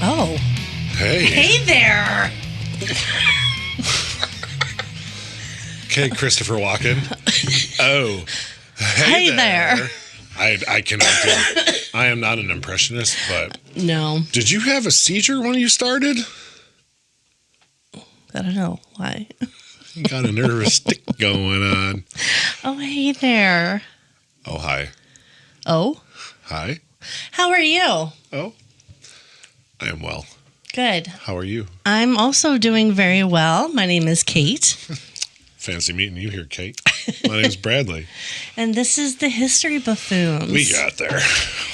Oh. Hey. Hey there. Okay, Christopher Walken. Oh. Hey there. I cannot do it. I am not an impressionist, but... No. Did you have a seizure when you started? I don't know. Why? You got a nervous stick going on. Oh, hey there. Oh, hi. Oh? Hi. How are you? Oh. I am well. Good. How are you? I'm also doing very well. My name is Kate. Fancy meeting you here, Kate. My name's Bradley. And this is the History Buffoons. We got there.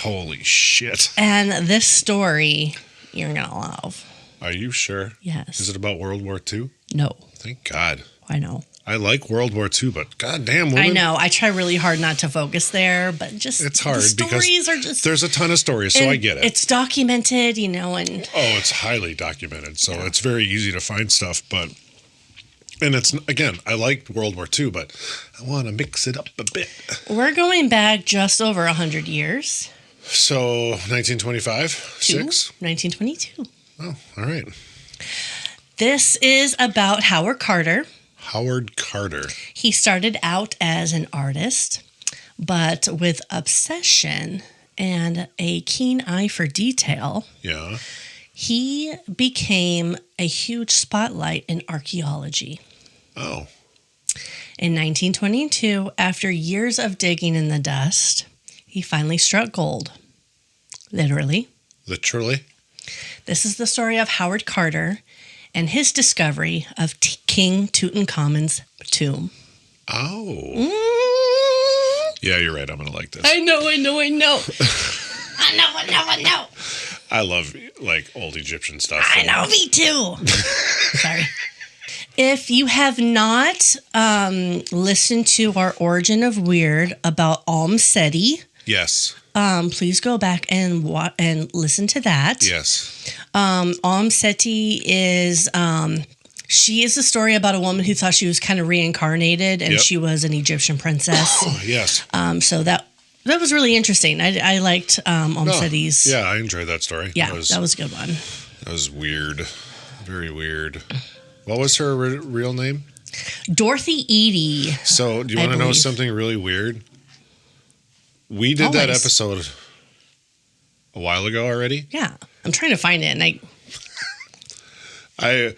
Holy shit. And this story you're going to love. Are you sure? Yes. Is it about World War II? No. Thank God. I know. I like World War II, but goddamn woman. I know. I try really hard not to focus there, but just It's hard the stories are just... there's a ton of stories, so I get it. It's documented, you know, and... Oh, it's highly documented, so it's very easy to find stuff, but... And it's, again, I like World War II, but I want to mix it up a bit. We're going back just over 100 years. So, 1925? 6? 1922. Oh, all right. This is about Howard Carter. Howard Carter. He started out as an artist, but with obsession and a keen eye for detail, Yeah. he became a huge spotlight in archaeology. Oh. In 1922, after years of digging in the dust, he finally struck gold. Literally. Literally? This is the story of Howard Carter and his discovery of King Tutankhamun's tomb. Oh. Yeah, you're right. I'm going to like this. I know. I know. I love, like, old Egyptian stuff. I know, me too. Sorry. If you have not listened to our Origin of Weird about Alm Seti, Yes. please go back and listen to that. Yes. Alm Seti is... she is a story about a woman who thought she was kind of reincarnated and she was an Egyptian princess. Oh, yes. So that was really interesting. I liked Alm Seti's. Yeah, I enjoyed that story. Yeah, that was a good one. That was weird. Very weird. What was her real name? Dorothy Eady. So, do you want to know something really weird? We did that episode a while ago already. Yeah. I'm trying to find it, and I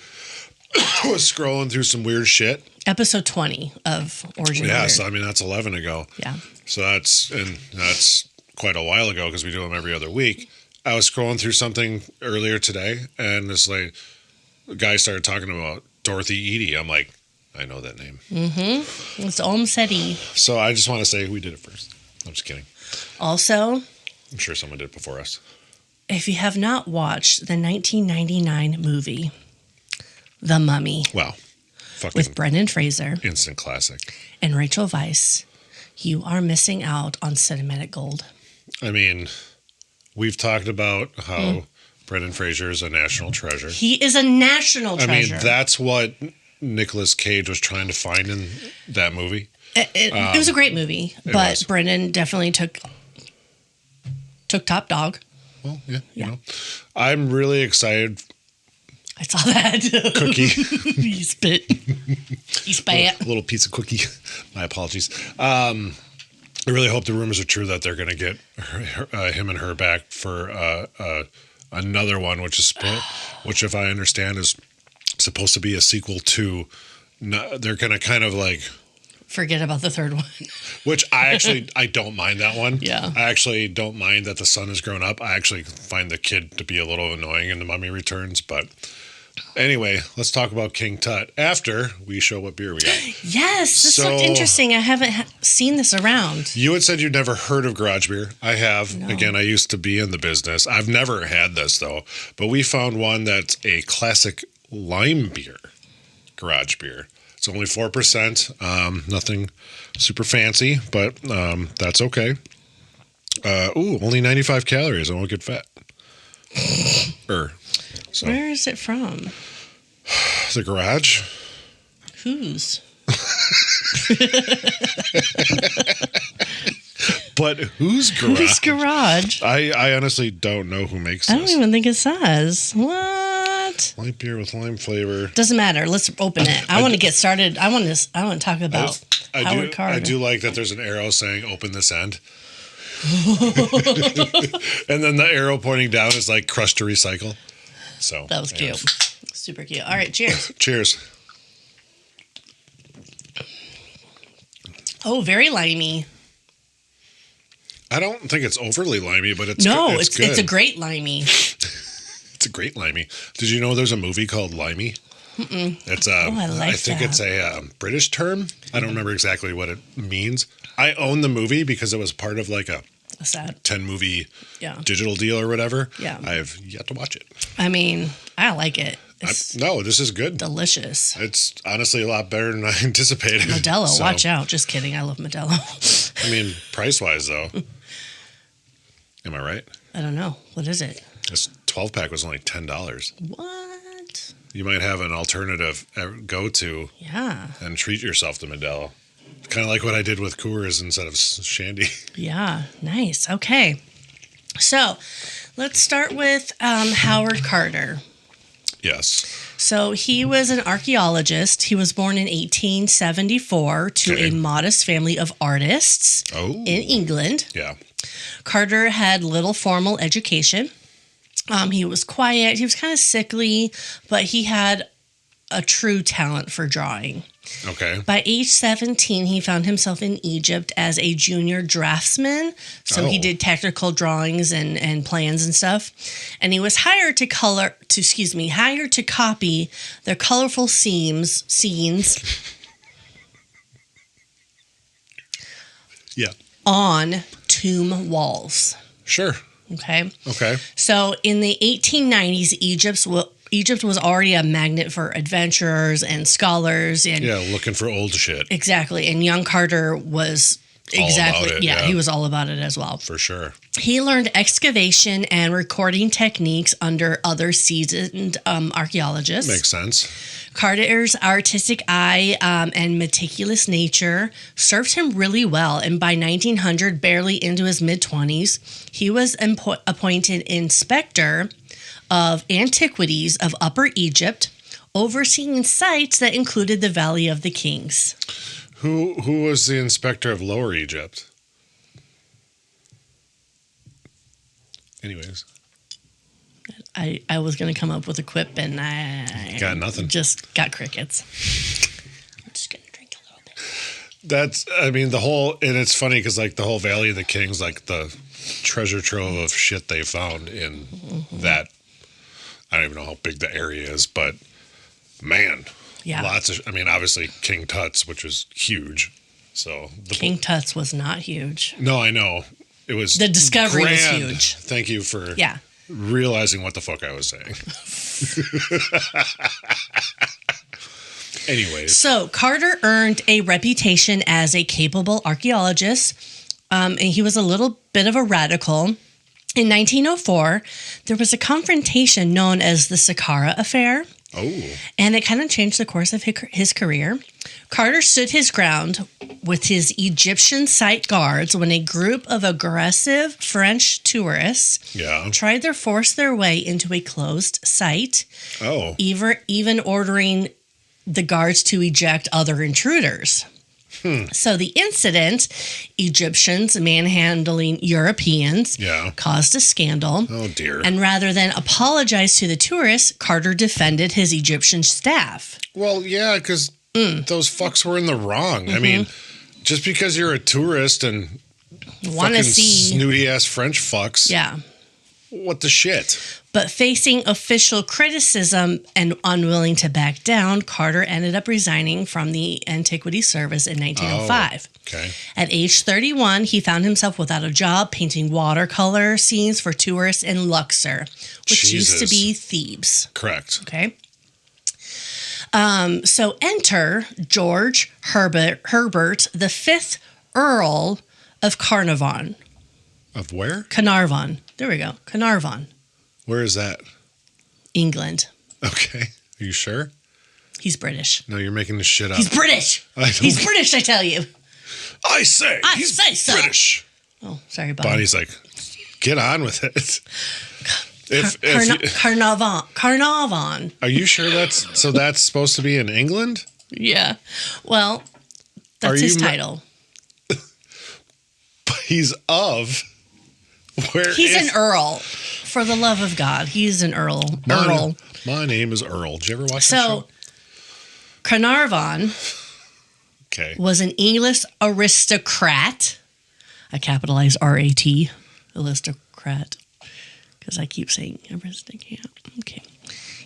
was scrolling through some weird shit. Episode 20 of Origin of Weird. Yes, I mean, that's 11 ago. Yeah. So that's quite a while ago because we do them every other week. I was scrolling through something earlier today, and this like guy started talking about Dorothy Eady. I'm like, I know that name. Mm-hmm. It's Alm Seti. So I just want to say we did it first. I'm just kidding. Also, I'm sure someone did it before us. if you have not watched the 1999 movie, The Mummy. Wow. Fucking with Brendan Fraser. Instant classic. And Rachel Weisz, you are missing out on cinematic gold. I mean, we've talked about how Brendan Fraser is a national treasure. He is a national treasure. I mean, that's what Nicolas Cage was trying to find in that movie. It was a great movie, but Brendan definitely took top dog. Well, yeah. You know, I'm really excited. I saw that. Cookie. He spit. He spat. A little piece of cookie. My apologies. I really hope the rumors are true that they're going to get him and her back for another one, which, if I understand, is supposed to be a sequel to. They're going to kind of like forget about the third one. Which I don't mind that one. Yeah. I actually don't mind that the son has grown up. I actually find the kid to be a little annoying in The Mummy Returns. But anyway, let's talk about King Tut after we show what beer we got. Yes, this looked interesting. I haven't seen this around. You had said you'd never heard of garage beer. I have. No. Again, I used to be in the business. I've never had this, though. But we found one that's a classic lime beer, garage beer. It's only 4%, nothing super fancy, but that's okay. Only 95 calories. I won't get fat. So. Where is it from? The garage. Whose? But whose garage? Whose garage? I honestly don't know who makes this. I don't even think it says. What? Light beer with lime flavor. Doesn't matter. Let's open it. I want to get started. I want to talk about Howard Carter. I do like that there's an arrow saying open this end. And then the arrow pointing down is like crush to recycle. So that was cute. Super cute. All right, cheers. Cheers. Oh, very limey. I don't think it's overly limey, but it's good. It's a great limey. It's a great limey. Did you know there's a movie called Limey? Mm-mm. It's I think it's a British term. I don't remember exactly what it means. I own the movie because it was part of like a 10 movie digital deal or whatever. Yeah. I have yet to watch it. I mean, I like it. No, this is good. Delicious. It's honestly a lot better than I anticipated. Modelo, watch out. Just kidding. I love Modelo. I mean, price-wise, though. Am I right? I don't know. What is it? This 12-pack was only $10. What? You might have an alternative go-to and treat yourself to Modelo. Kind of like what I did with Coors instead of Shandy. Yeah, nice. Okay. So let's start with Howard Carter. Yes. So he was an archaeologist. He was born in 1874 to a modest family of artists in England. Yeah. Carter had little formal education. He was quiet. He was kind of sickly, but he had a true talent for drawing. Okay. By age 17, he found himself in Egypt as a junior draftsman. So he did technical drawings and plans and stuff. And he was hired to copy their colorful scenes. Yeah. On tomb walls. Sure. Okay. Okay. So in the 1890s, Egypt was already a magnet for adventurers and scholars and looking for old shit. Exactly. And young Carter was he was all about it as well. For sure. He learned excavation and recording techniques under other seasoned archaeologists. Makes sense. Carter's artistic eye and meticulous nature served him really well. And by 1900, barely into his mid-20s, he was appointed inspector of antiquities of Upper Egypt, overseeing sites that included the Valley of the Kings. Who was the inspector of Lower Egypt? Anyways. I was going to come up with a quip, and I got nothing. Just got crickets. I'm just going to drink a little bit. And it's funny because like the whole Valley of the Kings, like the treasure trove of shit they found in that, I don't even know how big the area is, but man, lots of, obviously King Tut's, which was huge. So King Tut's was not huge. No, I know. It was the discovery grand. was huge. Thank you for realizing what the fuck I was saying. Anyways. So Carter earned a reputation as a capable archaeologist, and he was a little bit of a radical. In 1904, there was a confrontation known as the Saqqara Affair. Oh. And it kind of changed the course of his career. Carter stood his ground with his Egyptian site guards when a group of aggressive French tourists tried to force their way into a closed site. Oh. Even ordering the guards to eject other intruders. So the incident, Egyptians manhandling Europeans, caused a scandal. Oh, dear. And rather than apologize to the tourists, Carter defended his Egyptian staff. Well, yeah, because those fucks were in the wrong. I mean, just because you're a tourist and want to see snooty-ass French fucks. Yeah. What the shit? But facing official criticism and unwilling to back down, Carter ended up resigning from the Antiquity Service in 1905. Okay. At age 31, he found himself without a job painting watercolor scenes for tourists in Luxor, which used to be Thebes. Correct. Okay. So enter George Herbert, the 5th Earl of Carnarvon. Of where? Carnarvon. There we go. Carnarvon. Where is that? England. Okay. Are you sure? He's British. No, you're making this shit up. He's British. He's British, I tell you. I say he's so. British. Oh, sorry, Bonnie. Bonnie's like, get on with it. Carnarvon. Are you sure that's supposed to be in England? Yeah. Well, that's his title. He's of. He's an earl. For the love of God, he's an earl. My name is Earl. Did you ever watch that show? Carnarvon was an English aristocrat. I capitalize R-A-T, aristocrat, because I keep saying aristocrat. Okay.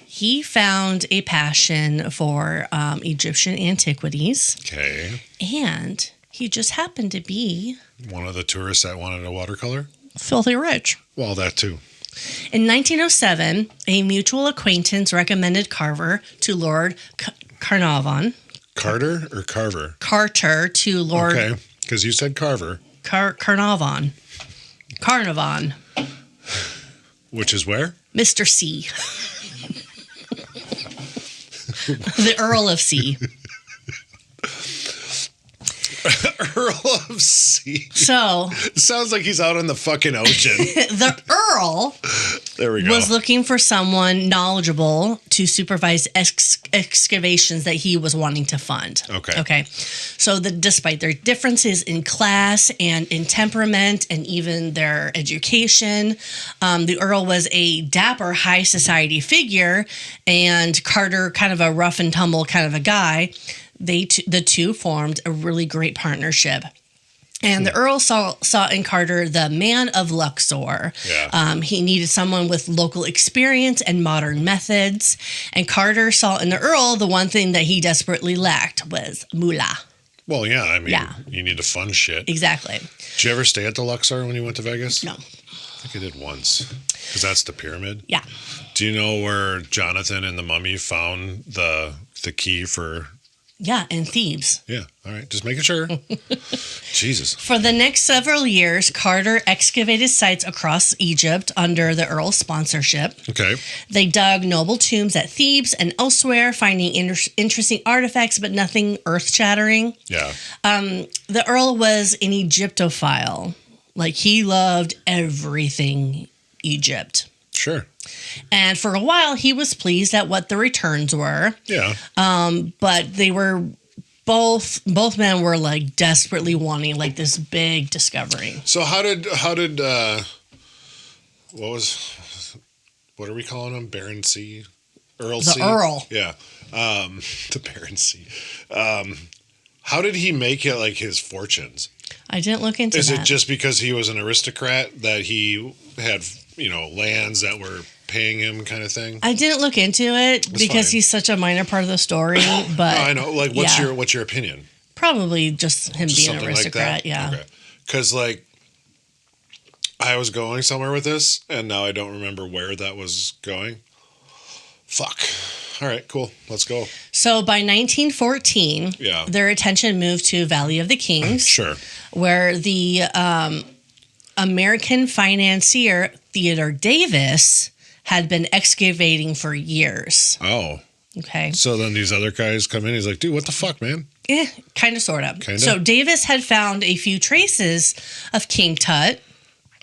He found a passion for Egyptian antiquities. Okay. And he just happened to be one of the tourists that wanted a watercolor? Filthy rich. Well, that too. In 1907, a mutual acquaintance recommended Carver to Lord Carnarvon. Carter or Carver? Carter to Lord... Okay, because you said Carver. Carnarvon. Carnarvon. Which is where? Mr. C. The Earl of C. Earl of Sea. So it sounds like he's out in the fucking ocean. The Earl there we go. Was looking for someone knowledgeable to supervise excavations that he was wanting to fund. Okay. So despite their differences in class and in temperament and even their education, the Earl was a dapper high society figure and Carter kind of a rough and tumble kind of a guy. The two formed a really great partnership. And the Earl saw in Carter the man of Luxor. Yeah. He needed someone with local experience and modern methods. And Carter saw in the Earl the one thing that he desperately lacked was moolah. Well, yeah. I mean, you need to fund shit. Exactly. Did you ever stay at the Luxor when you went to Vegas? No. I think I did once. Because that's the pyramid? Yeah. Do you know where Jonathan and the mummy found the key for... Yeah, and Thebes. Yeah, all right. Just making sure. Jesus. For the next several years, Carter excavated sites across Egypt under the Earl's sponsorship. Okay. They dug noble tombs at Thebes and elsewhere, finding interesting artifacts, but nothing earth-shattering. Yeah. The Earl was an Egyptophile. Like, he loved everything Egypt. Sure. And for a while, he was pleased at what the returns were. Yeah. But they were both men were like desperately wanting like this big discovery. So how did what are we calling him? Baron C? Earl C? The Earl. Yeah. The Baron C. How did he make it like his fortunes? I didn't look into that. Is it just because he was an aristocrat that he had, lands that were paying him kind of thing? I didn't look into it because he's such a minor part of the story, but no, I know. Like, what's your opinion? Probably just him being an aristocrat, like yeah. Okay. Because, I was going somewhere with this, and now I don't remember where that was going. Fuck. All right, cool. Let's go. So by 1914, their attention moved to Valley of the Kings. Sure. Where the American financier Theodore Davis had been excavating for years. Oh. Okay. So then these other guys come in. He's like, dude, what the fuck, man? Yeah, kind of, sort of. Kind of? So Davis had found a few traces of King Tut.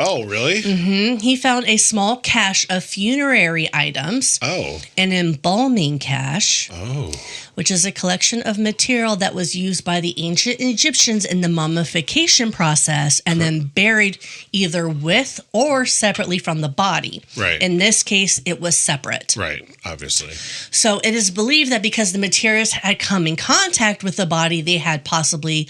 Oh, really? Mm-hmm. He found a small cache of funerary items. Oh. An embalming cache. Oh. Which is a collection of material that was used by the ancient Egyptians in the mummification process and then buried either with or separately from the body. Right. In this case, it was separate. Right, obviously. So it is believed that because the materials had come in contact with the body, they had possibly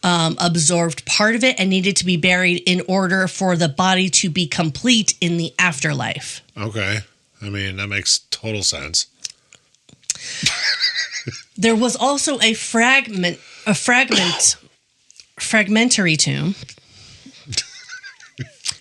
absorbed part of it and needed to be buried in order for the body to be complete in the afterlife. Okay. I mean, that makes total sense. There was also a fragmentary tomb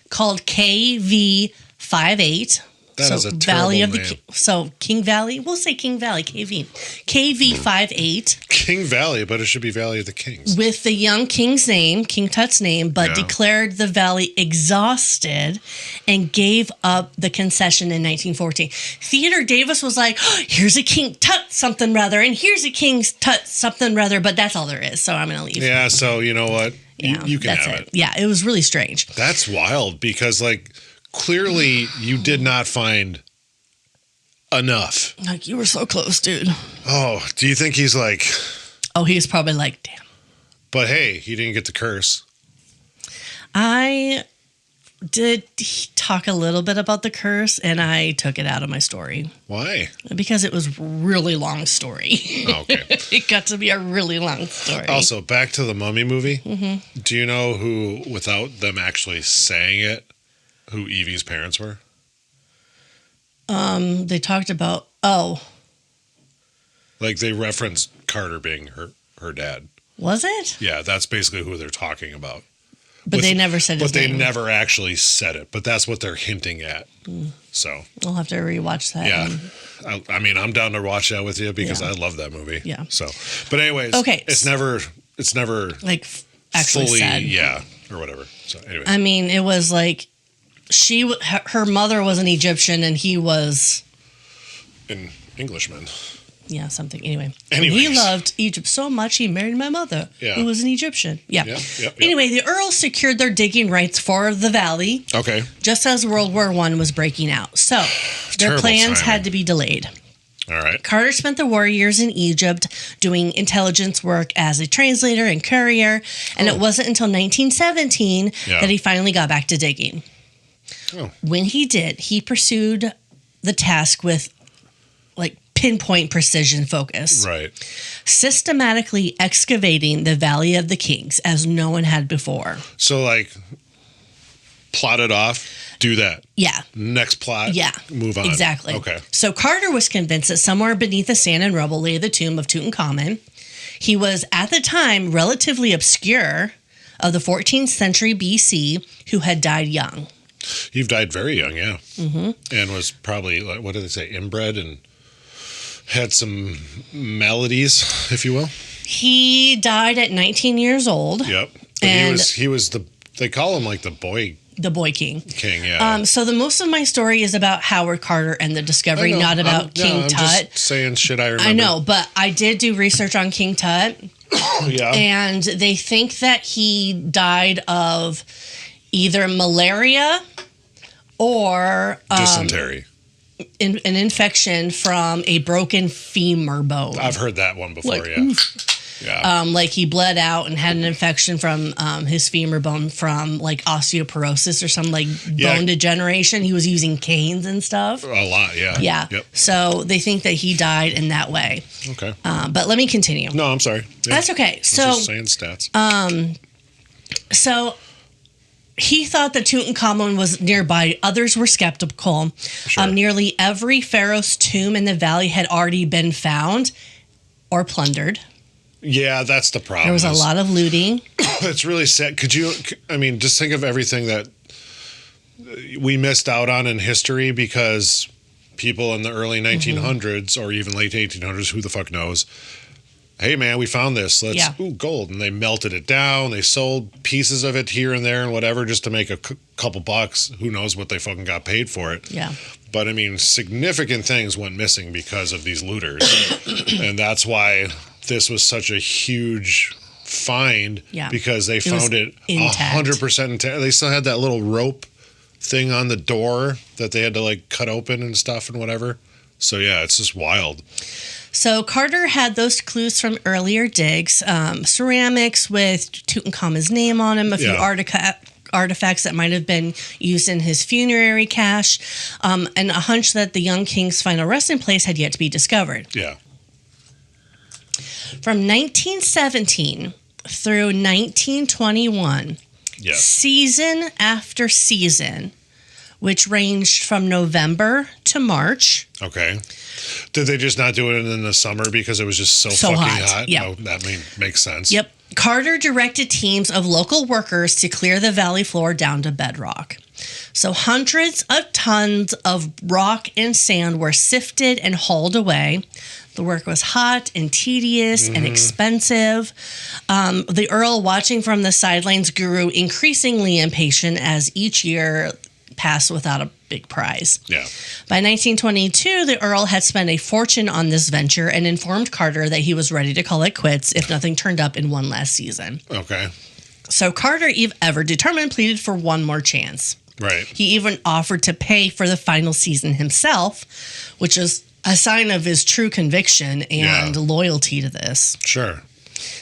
called KV58. That is a terrible name. So King Valley, we'll say King Valley, KV58. King Valley, but it should be Valley of the Kings. With the young king's name, King Tut's name, but declared the valley exhausted and gave up the concession in 1914. Theodore Davis was like, oh, here's a King Tut something rather, and here's a King Tut something rather, but that's all there is, so I'm going to leave. Yeah, so you know what? Yeah, you can that's have it. Yeah, it was really strange. That's wild because, like, clearly you did not find enough. Like, you were so close, dude. Oh, do you think he's like... Oh, he was probably like, damn. But hey, he didn't get the curse. I did talk a little bit about the curse, and I took it out of my story. Why? Because it was a really long story. Oh, okay. It got to be a really long story. Also, back to the Mummy movie. Mm-hmm. Do you know who, without them actually saying it, who Evie's parents were? They talked about, Like, they referenced Carter being her dad. Was it? Yeah, that's basically who they're talking about. But they never said his name. But they never actually said it. But that's what they're hinting at. So I'll have to rewatch that. Yeah. I mean, I'm down to watch that with you because I love that movie. Yeah. So, but anyways, okay. It's never like actually fully said. Yeah, or whatever. So anyway. I mean, it was like her mother was an Egyptian and he was an Englishman. Yeah, something. Anyway. Anyways. He loved Egypt so much he married my mother, who was an Egyptian. Yeah. Yep. Anyway, the Earls secured their digging rights for the valley. Okay. Just as World War I was breaking out. So their plans had to be delayed. All right. Carter spent the war years in Egypt doing intelligence work as a translator and courier, and it wasn't until 1917 that he finally got back to digging. Oh. When he did, he pursued the task with like pinpoint precision focus. Right. Systematically excavating the Valley of the Kings as no one had before. So, like, plot it off, do that. Yeah. Next plot. Yeah. Move on. Exactly. Okay. So Carter was convinced that somewhere beneath the sand and rubble lay the tomb of Tutankhamun. He was, at the time, relatively obscure of the 14th century BC who had died young. You've died very young, yeah. Mm-hmm. And was probably, like, what did they say, inbred and had some maladies, if you will. He died at 19 years old. Yep. But he was they call him like the boy king. King, yeah. So the most of my story is about Howard Carter and the discovery, not about King Tut. I'm just saying shit I remember. I know, but I did do research on King Tut. Yeah. And they think that he died of either malaria or dysentery. An infection from a broken femur bone. I've heard that one before, like, yeah. Yeah. Like he bled out and had an infection from his femur bone from like osteoporosis or some like bone degeneration. He was using canes and stuff. A lot, yeah. Yeah. Yep. So they think that he died in that way. Okay. But let me continue. No, I'm sorry. Yeah. That's okay. So just saying stats. So he thought that Tutankhamun was nearby. Others were skeptical. Sure. Nearly every pharaoh's tomb in the valley had already been found or plundered. Yeah, that's the problem. There was a lot of looting. It's really sad. Just think of everything that we missed out on in history because people in the early 1900s or even late 1800s, who the fuck knows, hey man, we found this. Ooh, gold. And they melted it down. They sold pieces of it here and there and whatever just to make a couple bucks. Who knows what they fucking got paid for it. Yeah. But I mean, significant things went missing because of these looters. And that's why this was such a huge find because they found it 100% intact. They still had that little rope thing on the door that they had to like cut open and stuff and whatever. So yeah, it's just wild. So Carter had those clues from earlier digs, ceramics with Tutankhamun's name on them, a few artifacts that might have been used in his funerary cache, and a hunch that the young king's final resting place had yet to be discovered. Yeah. From 1917 through 1921, season after season, which ranged from November to March. Okay. Did they just not do it in the summer because it was just so fucking hot? Yeah. Oh, that makes sense. Yep. Carter directed teams of local workers to clear the valley floor down to bedrock. So hundreds of tons of rock and sand were sifted and hauled away. The work was hot and tedious and expensive. The Earl, watching from the sidelines, grew increasingly impatient as each year passed without a big prize. Yeah. By 1922, the Earl had spent a fortune on this venture and informed Carter that he was ready to call it quits if nothing turned up in one last season. Okay. So Carter, ever determined, pleaded for one more chance. Right. He even offered to pay for the final season himself, which is a sign of his true conviction and loyalty to this. Sure.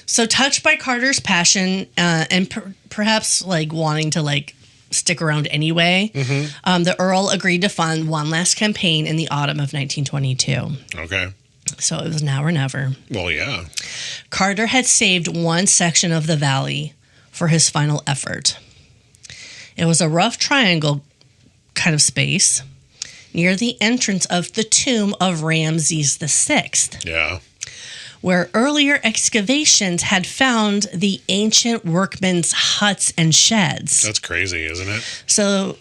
So touched by Carter's passion and perhaps like wanting to like stick around anyway, the Earl agreed to fund one last campaign in the autumn of 1922. Okay. So it was now or never. Well, yeah. Carter had saved one section of the valley for his final effort. It was a rough triangle kind of space near the entrance of the tomb of Ramses VI. Yeah. Where earlier excavations had found the ancient workmen's huts and sheds. That's crazy, isn't it? So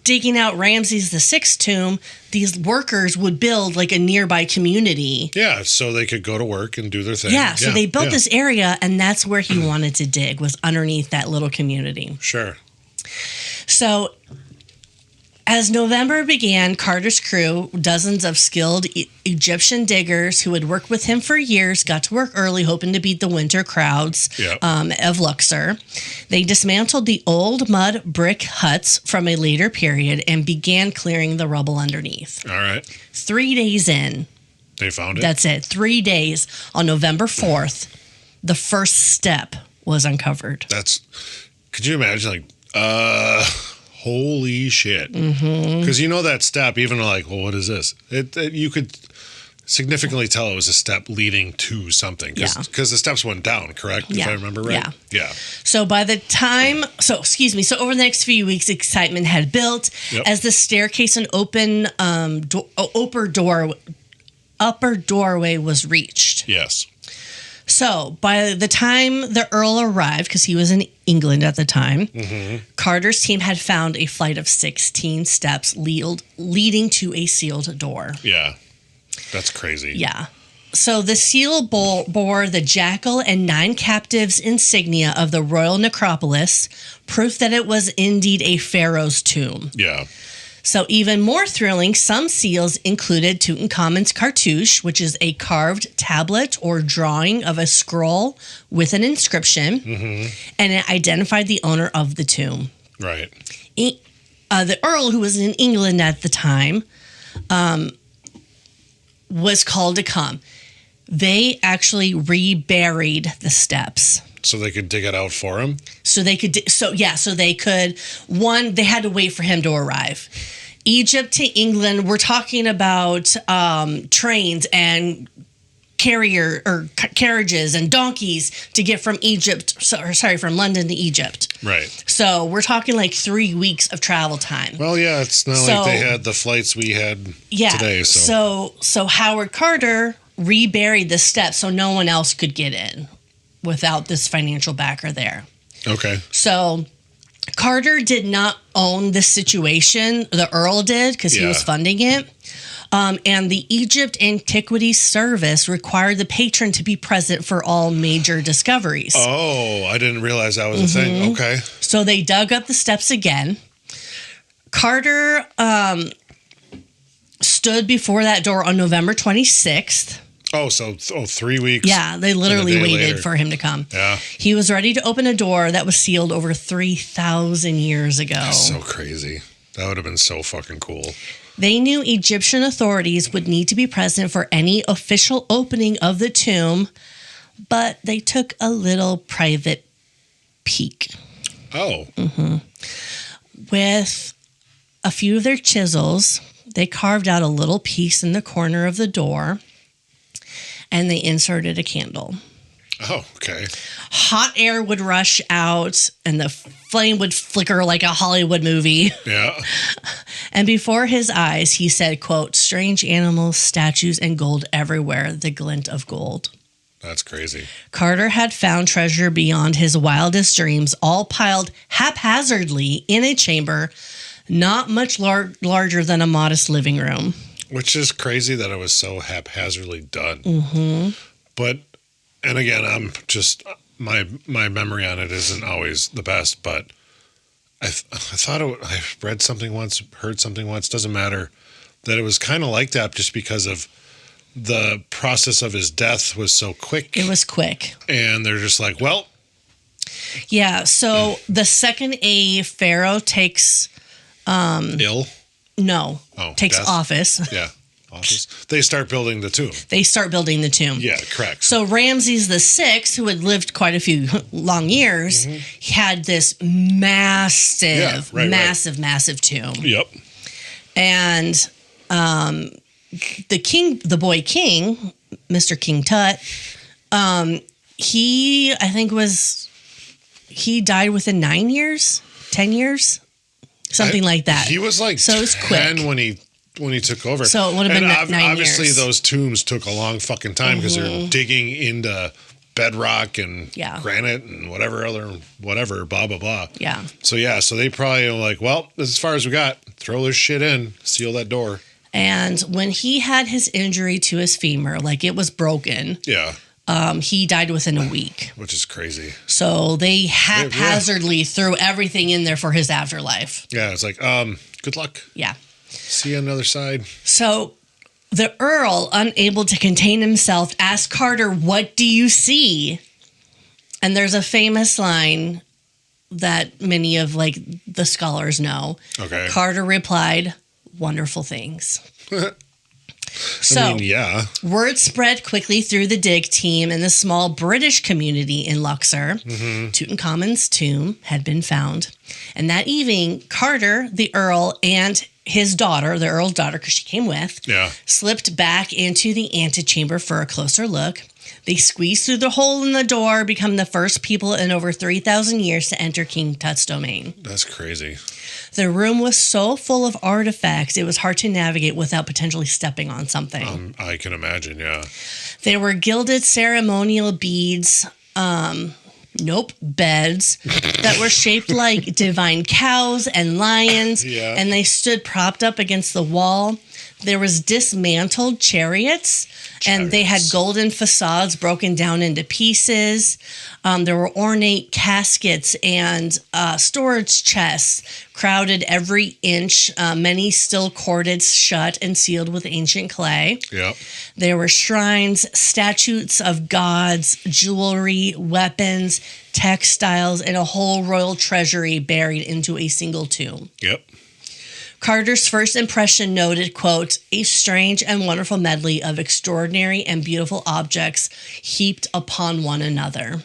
digging out Ramses VI tomb, these workers would build like a nearby community. Yeah, so they could go to work and do their thing. Yeah, so they built this area, and that's where he wanted to dig, was underneath that little community. Sure. So as November began, Carter's crew, dozens of skilled Egyptian diggers who had worked with him for years, got to work early, hoping to beat the winter crowds of Luxor. They dismantled the old mud brick huts from a later period and began clearing the rubble underneath. All right. 3 days in. They found it? That's it. 3 days. On November 4th, the first step was uncovered. Could you imagine, holy shit. Because you know that step, even like, well, what is this? You could significantly tell it was a step leading to something. Because the steps went down, correct? If I remember right? Yeah. So by the time, so over the next few weeks, excitement had built as the staircase and upper doorway was reached. Yes. So by the time the Earl arrived, because he was in England at the time, Carter's team had found a flight of 16 steps leading to a sealed door. Yeah, that's crazy. Yeah. So the seal bore the jackal and 9 captives insignia of the royal necropolis, proof that it was indeed a pharaoh's tomb. Yeah. So even more thrilling, some seals included Tutankhamun's cartouche, which is a carved tablet or drawing of a scroll with an inscription, and it identified the owner of the tomb. Right. The Earl, who was in England at the time, was called to come. They actually reburied the steps. So they could dig it out for him? So they could, they had to wait for him to arrive. Egypt to England, we're talking about trains and carriages and donkeys to get from from London to Egypt. Right. So we're talking like 3 weeks of travel time. Well, yeah, it's not like they had the flights we had today. So Howard Carter reburied the steps so no one else could get in without this financial backer there. Okay. So Carter did not own this situation. The Earl did because he was funding it. And the Egypt Antiquities Service required the patron to be present for all major discoveries. Oh, I didn't realize that was a thing. Okay. So they dug up the steps again. Carter stood before that door on November 26th. Oh, 3 weeks. Yeah, they literally waited for him to come. Yeah. He was ready to open a door that was sealed over 3,000 years ago. That's so crazy. That would have been so fucking cool. They knew Egyptian authorities would need to be present for any official opening of the tomb, but they took a little private peek. Oh. With a few of their chisels, they carved out a little piece in the corner of the door, and they inserted a candle. Oh, okay. Hot air would rush out, and the flame would flicker like a Hollywood movie. Yeah. And before his eyes, he said, quote, "Strange animals, statues, and gold everywhere, the glint of gold." That's crazy. Carter had found treasure beyond his wildest dreams, all piled haphazardly in a chamber not much larger than a modest living room. Which is crazy that it was so haphazardly done. But, and again, I'm just, my memory on it isn't always the best, but I thought I read something once, heard something once, doesn't matter, that it was kind of like that just because of the process of his death was so quick. It was quick. And they're just like, well, Yeah. So the second a pharaoh takes Ill? takes death? office. Yeah. Office. They start building the tomb. They start building the tomb. Yeah, correct. So Ramses VI, who had lived quite a few long years, he had this massive, massive tomb. Yep. And the boy king, Mr. King Tut, he died within 9 years, 10 years, something like that. He was like so 10 when he took over. So it would have been 9 years. Obviously, those tombs took a long fucking time because they're digging into bedrock and granite and whatever, blah, blah, blah. Yeah. So they probably were like, well, this is as far as we got. Throw this shit in, seal that door. And when he had his injury to his femur, like it was broken. Yeah. He died within a week. Which is crazy. So they haphazardly threw everything in there for his afterlife. Yeah, it's like, good luck. Yeah. See you on the other side. So the Earl, unable to contain himself, asked Carter, "What do you see?" And there's a famous line that many of the scholars know. Okay. Carter replied, "Wonderful things." So, word spread quickly through the dig team and the small British community in Luxor. Tutankhamun's tomb had been found. And that evening, Carter, the Earl, and his daughter, the Earl's daughter, because she came with, slipped back into the antechamber for a closer look. They squeezed through the hole in the door, become the first people in over 3,000 years to enter King Tut's domain. That's crazy. The room was so full of artifacts, it was hard to navigate without potentially stepping on something. I can imagine, yeah. There were gilded ceremonial beads, beds that were shaped like divine cows and lions, and they stood propped up against the wall. There was dismantled chariots, and they had golden facades broken down into pieces. There were ornate caskets and storage chests crowded every inch, many still corded shut and sealed with ancient clay. Yep. There were shrines, statues of gods, jewelry, weapons, textiles, and a whole royal treasury buried into a single tomb. Yep. Carter's first impression noted, quote, "a strange and wonderful medley of extraordinary and beautiful objects heaped upon one another."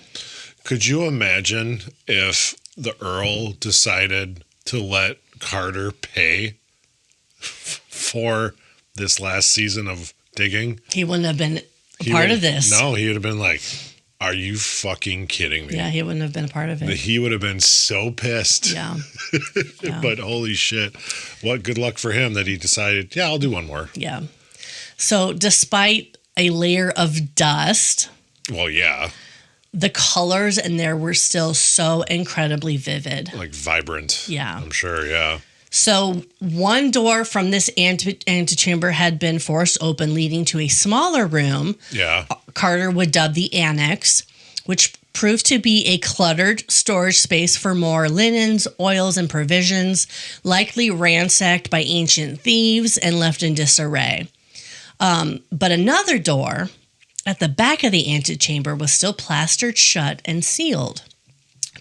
Could you imagine if the Earl decided to let Carter pay for this last season of digging? He wouldn't have been a part of this. No, he would have been like, are you fucking kidding me? Yeah, he wouldn't have been a part of it. He would have been so pissed. Yeah. But holy shit. What good luck for him that he decided, I'll do one more. Yeah. So despite a layer of dust. Well, yeah. The colors in there were still so incredibly vivid. Like vibrant. Yeah. I'm sure, yeah. So one door from this antechamber had been forced open, leading to a smaller room. Yeah. Carter would dub the annex, which proved to be a cluttered storage space for more linens, oils, and provisions, likely ransacked by ancient thieves and left in disarray. But another door at the back of the antechamber was still plastered shut and sealed.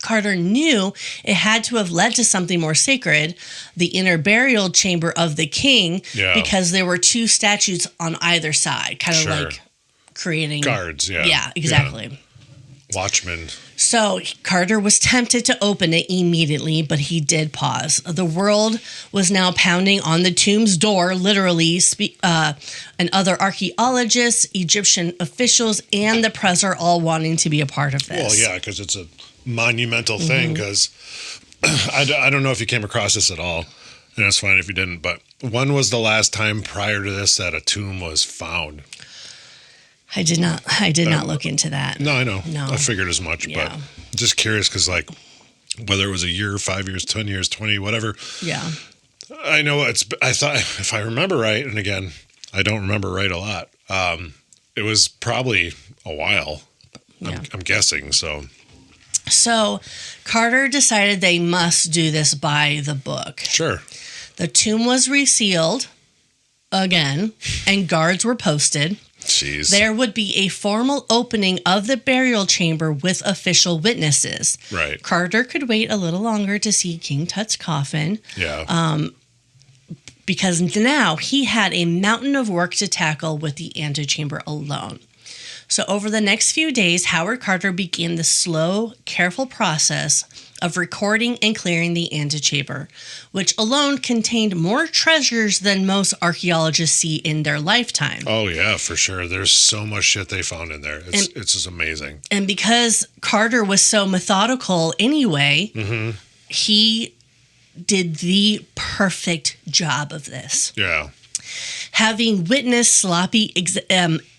Carter knew it had to have led to something more sacred, the inner burial chamber of the king, because there were two statues on either side, kind of like creating guards. Yeah. Yeah, exactly. Yeah. Watchmen. So Carter was tempted to open it immediately, but he did pause. The world was now pounding on the tomb's door, literally, and other archaeologists, Egyptian officials, and the press are all wanting to be a part of this. Well, yeah, because it's a monumental thing, because I don't know if you came across this at all, and it's fine if you didn't, but when was the last time prior to this that a tomb was found? I did not look into that. No, I know. No. I figured as much, but just curious because, like, whether it was a year, 5 years, 10 years, 20, whatever. Yeah. I know I thought, if I remember right, and again, I don't remember right a lot, it was probably a while, I'm guessing, so. So Carter decided they must do this by the book. Sure. The tomb was resealed again, and guards were posted. Jeez. there would be a formal opening of the burial chamber with official witnesses. Right. Carter could wait a little longer to see King Tut's coffin. Yeah. Because now he had a mountain of work to tackle with the antechamber alone. So over the next few days, Howard Carter began the slow, careful process of recording and clearing the antechamber, which alone contained more treasures than most archaeologists see in their lifetime. Oh, yeah, for sure. There's so much shit they found in there. It's just amazing. And because Carter was so methodical anyway, he did the perfect job of this. Yeah. Having witnessed sloppy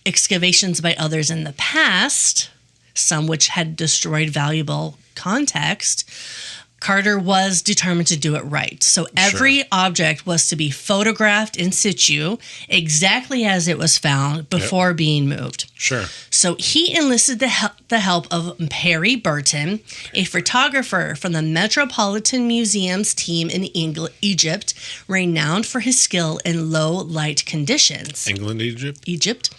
excavations by others in the past, some which had destroyed valuable context, Carter was determined to do it right. So every object was to be photographed in situ exactly as it was found before being moved. Sure. So he enlisted the help of Perry Burton, a photographer from the Metropolitan Museum's team in Egypt, renowned for his skill in low light conditions. Egypt.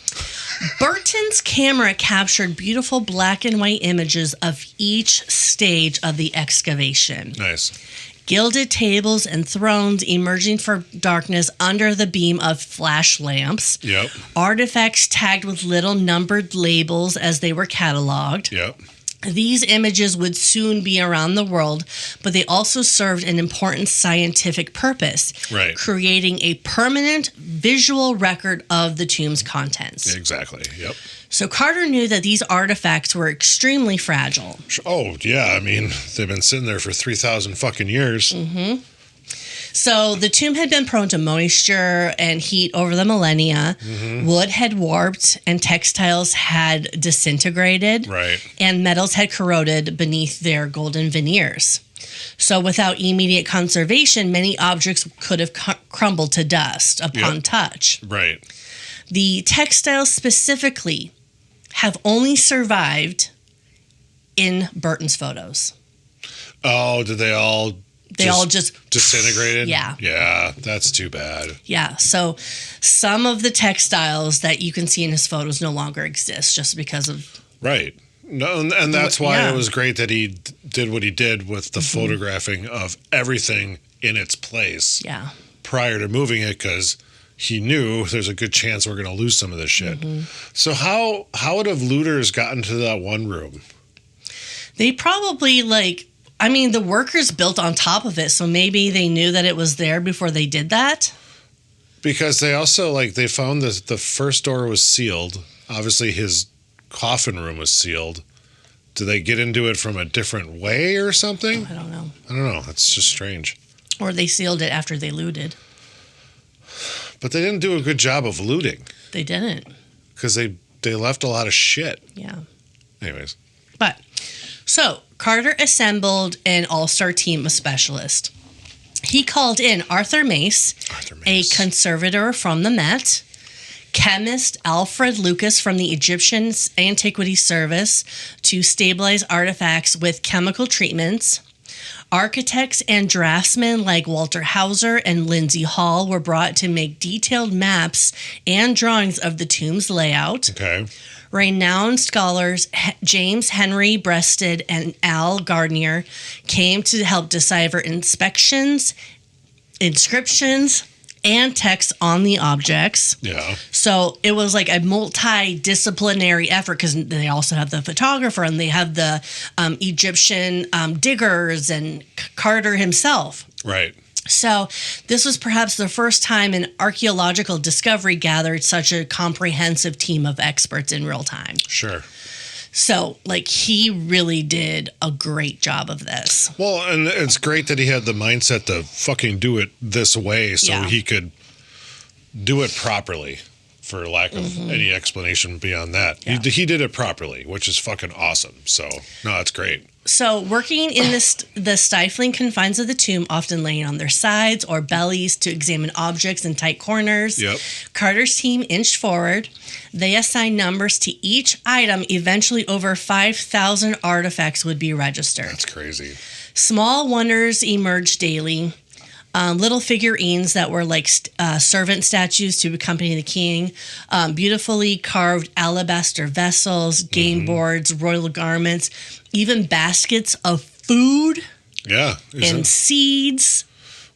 Burton's camera captured beautiful black and white images of each stage of the excavation. Nice. Gilded tables and thrones emerging from darkness under the beam of flash lamps. Yep. Artifacts tagged with little numbered labels as they were cataloged. Yep. These images would soon be around the world, but they also served an important scientific purpose, right, creating a permanent visual record of the tomb's contents. Exactly, yep. So Carter knew that these artifacts were extremely fragile. Oh, yeah, I mean, they've been sitting there for 3,000 fucking years. Mm-hmm. So the tomb had been prone to moisture and heat over the millennia. Mm-hmm. Wood had warped and textiles had disintegrated. Right. And metals had corroded beneath their golden veneers. So without immediate conservation, many objects could have crumbled to dust upon touch. Right. The textiles specifically have only survived in Burton's photos. Oh, did they all... They all just disintegrated? Yeah. Yeah, that's too bad. Yeah, so some of the textiles that you can see in his photos no longer exist just because of... Right. No, and that's why it was great that he did what he did with the photographing of everything in its place prior to moving it, because he knew there's a good chance we're going to lose some of this shit. So how would have looters gotten to that one room? They probably, the workers built on top of it, so maybe they knew that it was there before they did that. Because they also, they found that the first door was sealed. Obviously, his coffin room was sealed. Did they get into it from a different way or something? I don't know. It's just strange. Or they sealed it after they looted. But they didn't do a good job of looting. They didn't. Because they left a lot of shit. Yeah. Anyways. So Carter assembled an all-star team of specialists. He called in Arthur Mace, a conservator from the Met, chemist Alfred Lucas from the Egyptian Antiquity Service to stabilize artifacts with chemical treatments. Architects and draftsmen like Walter Hauser and Lindsay Hall were brought to make detailed maps and drawings of the tomb's layout. Okay. Renowned scholars James Henry Breasted and Al Gardner came to help decipher inscriptions, and text on the objects. Yeah. So it was like a multidisciplinary effort, because they also have the photographer and they have the Egyptian diggers and Carter himself. Right. So this was perhaps the first time an archaeological discovery gathered such a comprehensive team of experts in real time. Sure. So, he really did a great job of this. Well, and it's great that he had the mindset to fucking do it this way so he could do it properly, for lack of any explanation beyond that. Yeah. He did it properly, which is fucking awesome. So, no, that's great. So, working in the stifling confines of the tomb, often laying on their sides or bellies to examine objects in tight corners, Carter's team inched forward. They assigned numbers to each item. Eventually, over 5,000 artifacts would be registered. That's crazy. Small wonders emerged daily. little figurines that were like servant statues to accompany the king, beautifully carved alabaster vessels, game boards, royal garments, even baskets of food and seeds.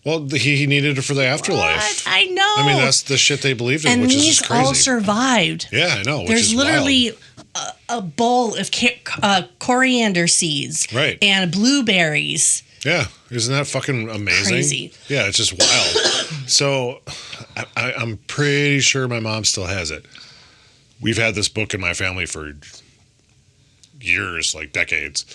Well, he needed it for the afterlife. What? I know. I mean, that's the shit they believed in, and which is these just crazy. all survived. Yeah, I know. There's literally a bowl of coriander seeds, right, and blueberries. Yeah, isn't that fucking amazing? Crazy. Yeah, it's just wild. So, I'm pretty sure my mom still has it. We've had this book in my family for years, like decades.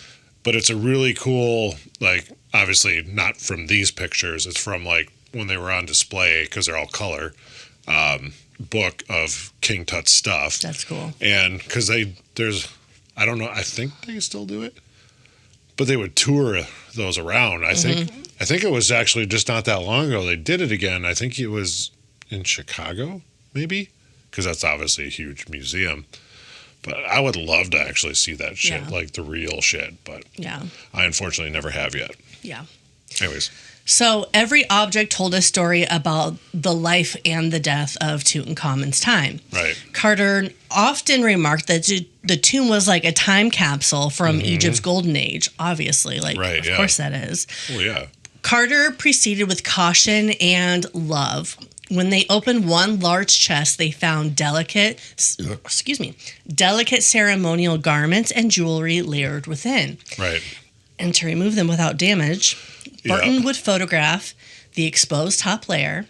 But it's a really cool, like, obviously not from these pictures. It's from, like, when they were on display, because they're all color, book of King Tut's stuff. That's cool. And because I don't know, I think they still do it. But they would tour those around. I think it was actually just not that long ago. They did it again. I think it was in Chicago, maybe, because that's obviously a huge museum. But I would love to actually see that shit, like the real shit. But I unfortunately never have yet. Yeah. Anyways. So every object told a story about the life and the death of Tutankhamun's time. Right. Carter often remarked that the tomb was like a time capsule from Egypt's golden age. Obviously, like, of course that is. Oh, yeah. Carter proceeded with caution and love. When they opened one large chest, they found delicate ceremonial garments and jewelry layered within. Right. And to remove them without damage, Burton would photograph the exposed top layer.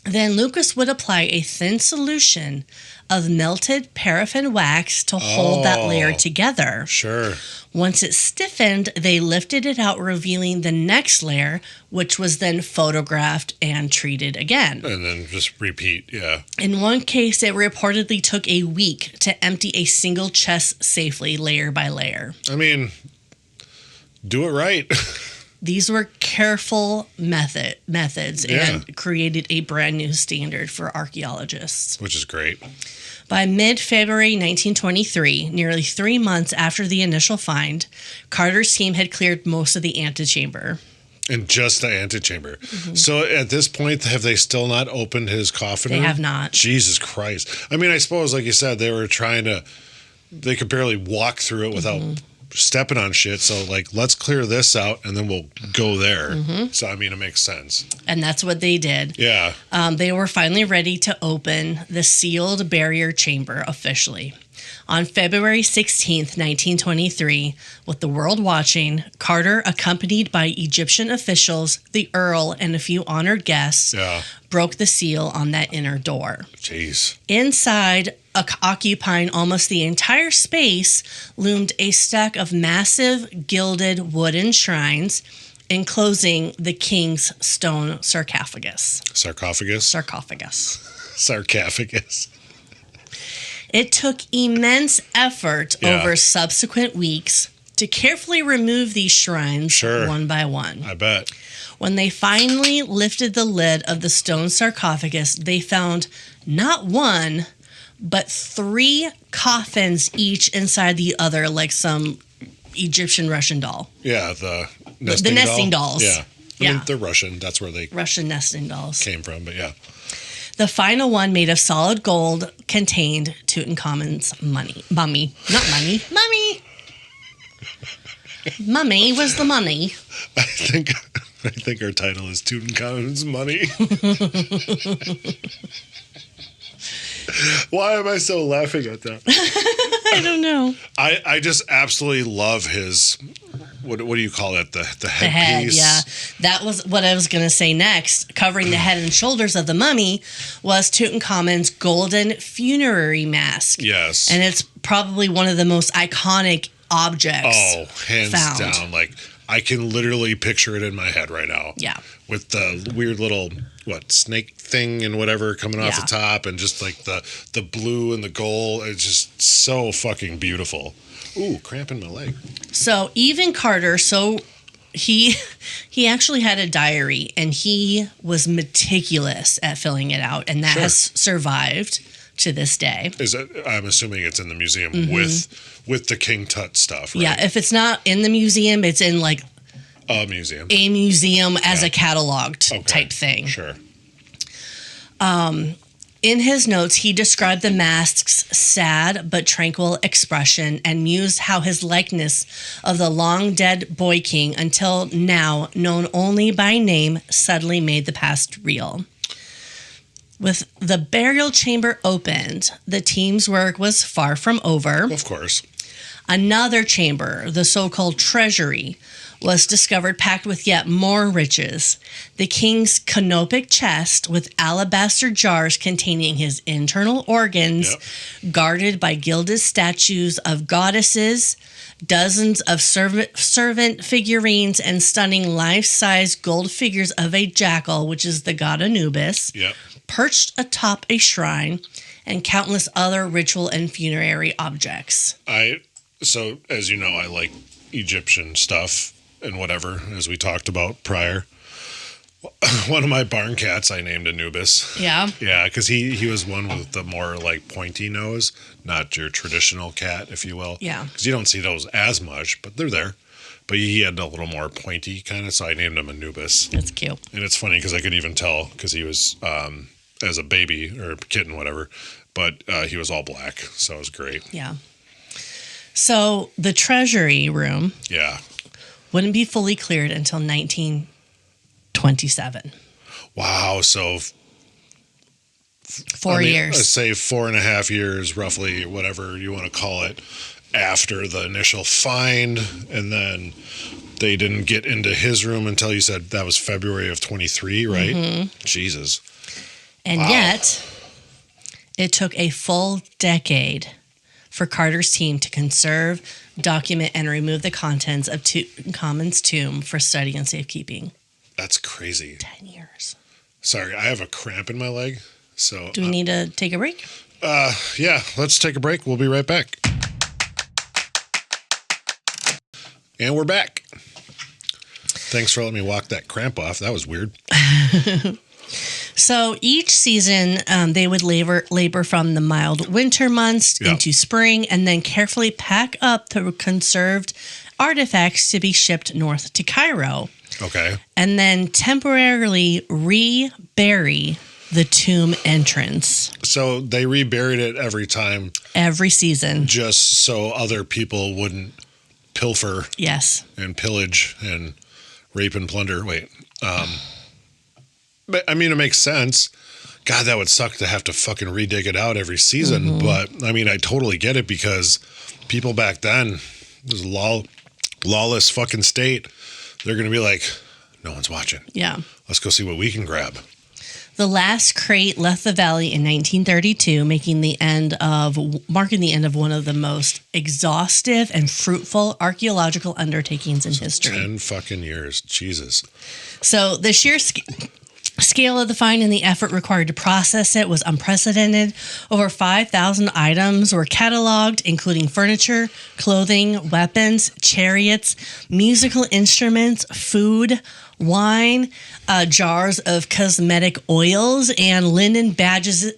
Then Lucas would apply a thin solution of melted paraffin wax to hold that layer together. Sure. Once it stiffened, they lifted it out, revealing the next layer, which was then photographed and treated again. And then just repeat, In one case, it reportedly took a week to empty a single chest safely, layer by layer. I mean, do it right. These were careful methods and created a brand new standard for archaeologists. Which is great. By mid-February 1923, nearly 3 months after the initial find, Carter's team had cleared most of the antechamber. And just the antechamber. So at this point, have they still not opened his coffin? They have not. Jesus Christ. I mean, I suppose, like you said, they could barely walk through it without stepping on shit. So, like, let's clear this out and then we'll go there. So, I mean, it makes sense. And that's what they did. Yeah. They were finally ready to open the sealed barrier chamber officially. On February 16th, 1923, with the world watching, Carter, accompanied by Egyptian officials, the Earl, and a few honored guests, broke the seal on that inner door. Jeez. Inside, occupying almost the entire space, loomed a stack of massive gilded wooden shrines, enclosing the king's stone sarcophagus. Sarcophagus? Sarcophagus. Sarcophagus. It took immense effort over subsequent weeks to carefully remove these shrines one by one. I bet. When they finally lifted the lid of the stone sarcophagus, they found not one, but 3 coffins, each inside the other, like some Egyptian Russian doll. Yeah, the nesting dolls. Yeah. I mean, they're Russian. That's where they Russian nesting dolls came from, but yeah. The final one, made of solid gold, contained Tutankhamun's mummy. Mummy was the money. I think our title is Tutankhamun's money. Why am I so laughing at that? I don't know. I just absolutely love his, what do you call it? The headpiece. Head, yeah. That was what I was going to say next. Covering the head and shoulders of the mummy was Tutankhamun's golden funerary mask. Yes. And it's probably one of the most iconic objects. Oh, hands down. Like, I can literally picture it in my head right now. Yeah. With the weird little, snake thing and whatever coming off the top, and just like the blue and the gold. It's just so fucking beautiful. Ooh, cramp in my leg. So even Carter, he actually had a diary, and he was meticulous at filling it out, and that has survived to this day. I'm assuming it's in the museum with the King Tut stuff, right? Yeah, if it's not in the museum, it's in like A museum. A museum as a cataloged type thing. Sure. In his notes, he described the mask's sad but tranquil expression and mused how his likeness of the long-dead boy king, until now known only by name, suddenly made the past real. With the burial chamber opened, the team's work was far from over. Of course. Another chamber, the so-called treasury, was discovered packed with yet more riches. The king's canopic chest with alabaster jars containing his internal organs, guarded by gilded statues of goddesses, dozens of servant figurines, and stunning life-size gold figures of a jackal, which is the god Anubis, perched atop a shrine, and countless other ritual and funerary objects. So, as you know, I like Egyptian stuff and whatever, as we talked about prior. One of my barn cats I named Anubis. Yeah? Yeah, because he was one with the more, like, pointy nose, not your traditional cat, if you will. Yeah. Because you don't see those as much, but they're there. But he had a little more pointy kind of, so I named him Anubis. That's cute. And it's funny because I could even tell because he was, as a baby or a kitten, whatever, but he was all black, so it was great. Yeah. So the treasury room wouldn't be fully cleared until 1927. Wow. So 4 years. Let's say 4.5 years, roughly, whatever you want to call it, after the initial find. And then they didn't get into his room until you said that was February of 23, right? Mm-hmm. Jesus. And yet, it took a full decade for Carter's team to conserve, document, and remove the contents of Tutankhamun's tomb for study and safekeeping. That's crazy. 10 years. Sorry, I have a cramp in my leg. So do we need to take a break? Yeah, let's take a break. We'll be right back. And we're back. Thanks for letting me walk that cramp off. That was weird. So each season, they would labor from the mild winter months into spring, and then carefully pack up the conserved artifacts to be shipped north to Cairo. Okay. And then temporarily rebury the tomb entrance. So they reburied it every time. Every season. Just so other people wouldn't pilfer. Yes. And pillage and rape and plunder. Wait. But I mean, it makes sense. God, that would suck to have to fucking redig it out every season. Mm-hmm. But I mean, I totally get it because people back then, it was a lawless fucking state. They're going to be like, no one's watching. Yeah. Let's go see what we can grab. The last crate left the valley in 1932, marking the end of one of the most exhaustive and fruitful archaeological undertakings in history. 10 fucking years. Jesus. So the sheer scale of the find and the effort required to process it was unprecedented. Over 5,000 items were cataloged, including furniture, clothing, weapons, chariots, musical instruments, food, wine, jars of cosmetic oils, and linen bandages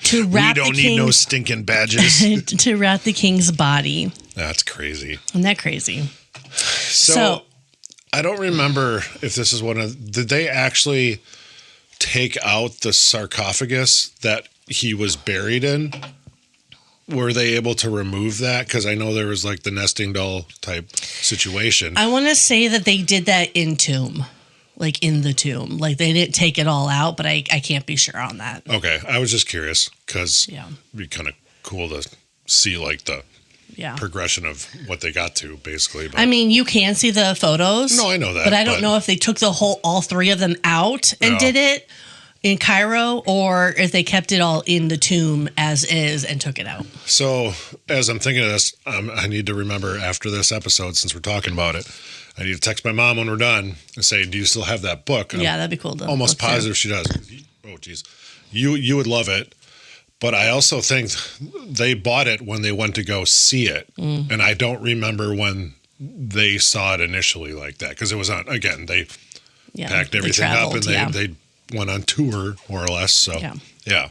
to wrap we don't need no stinking badges to wrap the king's body. That's crazy. Isn't that crazy? So I don't remember if this is did they actually take out the sarcophagus that he was buried in? Were they able to remove that? Because I know there was like the nesting doll type situation. I want to say that they did that in tomb, like in the tomb. Like they didn't take it all out, but I can't be sure on that. Okay. I was just curious because it'd be kind of cool to see like the progression of what they got to, basically. But, I mean, you can see the photos. No, I know that. But I don't know if they took all three of them out and did it in Cairo, or if they kept it all in the tomb as is and took it out. So as I'm thinking of this, I need to remember after this episode, since we're talking about it, I need to text my mom when we're done and say, do you still have that book? And that'd be cool. Almost positive she does. Oh, geez. You would love it. But I also think they bought it when they went to go see it. Mm. And I don't remember when they saw it initially like that. Because it was on, again, they packed everything up and they went on tour, more or less. So, yeah.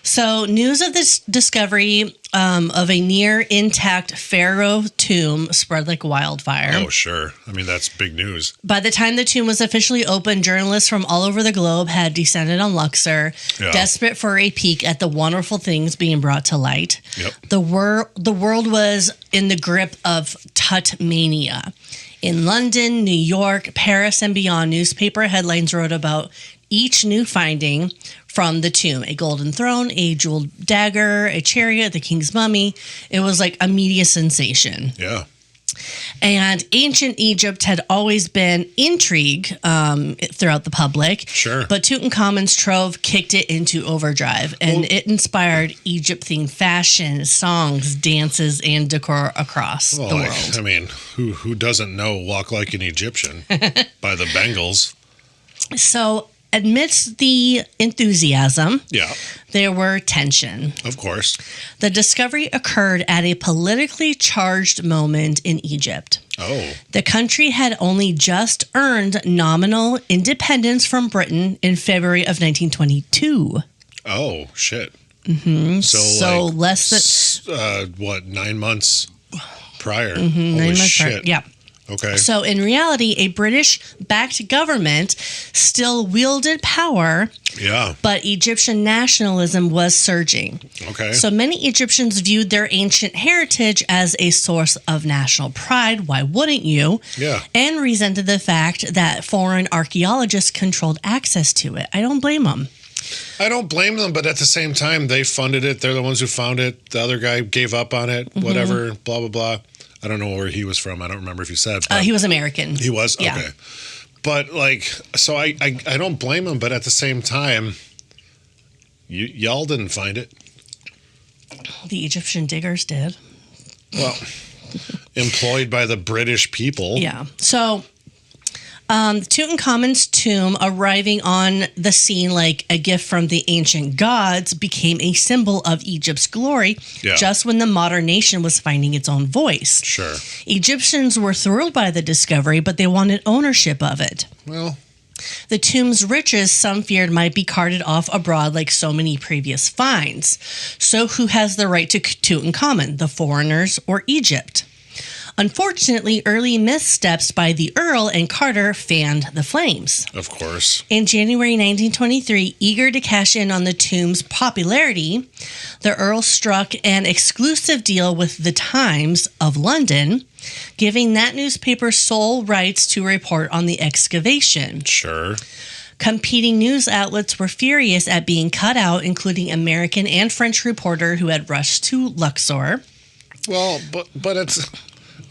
So, news of this discovery of a near intact pharaoh tomb spread like wildfire. Oh, sure. I mean, that's big news. By the time the tomb was officially opened, journalists from all over the globe had descended on Luxor, desperate for a peek at the wonderful things being brought to light. Yep. The world was in the grip of Tutmania. In London, New York, Paris, and beyond, newspaper headlines wrote about each new finding from the tomb: a golden throne, a jeweled dagger, a chariot, the king's mummy. It was like a media sensation. Yeah. And ancient Egypt had always been intrigue throughout the public. Sure. But Tutankhamun's trove kicked it into overdrive, and it inspired Egypt-themed fashion, songs, dances, and decor across the world. I mean, who doesn't know Walk Like an Egyptian by the Bengals? So, amidst the enthusiasm, there were tension. Of course. The discovery occurred at a politically charged moment in Egypt. Oh. The country had only just earned nominal independence from Britain in February of 1922. Oh, shit. Mm-hmm. So like, less than 9 months prior? Mm-hmm, Holy 9 months shit. prior. Yeah. Okay. So in reality, a British-backed government still wielded power, but Egyptian nationalism was surging. Okay. So many Egyptians viewed their ancient heritage as a source of national pride. Why wouldn't you? Yeah. And resented the fact that foreign archaeologists controlled access to it. I don't blame them. I don't blame them, but at the same time, they funded it. They're the ones who found it. The other guy gave up on it, whatever, blah, blah, blah. I don't know where he was from. I don't remember if you said. He was American. He was? Yeah. Okay. But, like, so I don't blame him, but at the same time, y'all didn't find it. The Egyptian diggers did. Well, employed by the British people. Yeah. So, Tutankhamun's tomb arriving on the scene like a gift from the ancient gods became a symbol of Egypt's glory just when the modern nation was finding its own voice. Sure. Egyptians were thrilled by the discovery, but they wanted ownership of it. Well, the tomb's riches, some feared, might be carted off abroad like so many previous finds. So who has the right to Tutankhamun, the foreigners or Egypt? Unfortunately, early missteps by the Earl and Carter fanned the flames. Of course. In January 1923, eager to cash in on the tomb's popularity, the Earl struck an exclusive deal with the Times of London, giving that newspaper sole rights to report on the excavation. Sure. Competing news outlets were furious at being cut out, including American and French reporter who had rushed to Luxor. Well, but it's...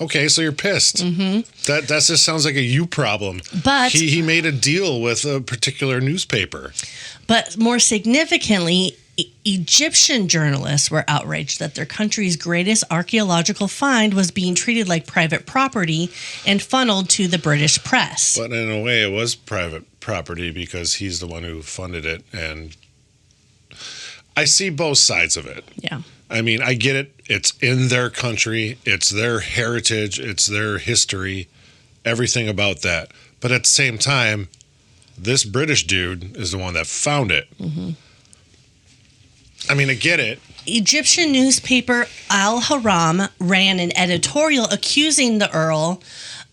Okay, so you're pissed. That just sounds like a you problem. But he made a deal with a particular newspaper. But more significantly, Egyptian journalists were outraged that their country's greatest archaeological find was being treated like private property and funneled to the British press. But in a way, it was private property because he's the one who funded it. And I see both sides of it. Yeah. I mean, I get it. It's in their country. It's their heritage. It's their history. Everything about that. But at the same time, this British dude is the one that found it. I mean, I get it. Egyptian newspaper Al Haram ran an editorial accusing the Earl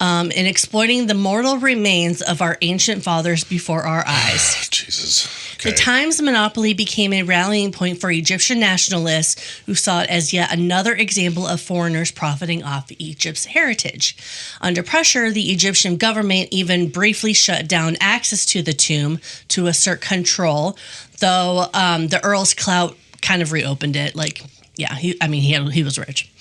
in exploiting the mortal remains of our ancient fathers before our eyes. Jesus. Okay. The Times monopoly became a rallying point for Egyptian nationalists who saw it as yet another example of foreigners profiting off Egypt's heritage. Under pressure, the Egyptian government even briefly shut down access to the tomb to assert control, though the Earl's clout kind of reopened it. Like, yeah, he was rich.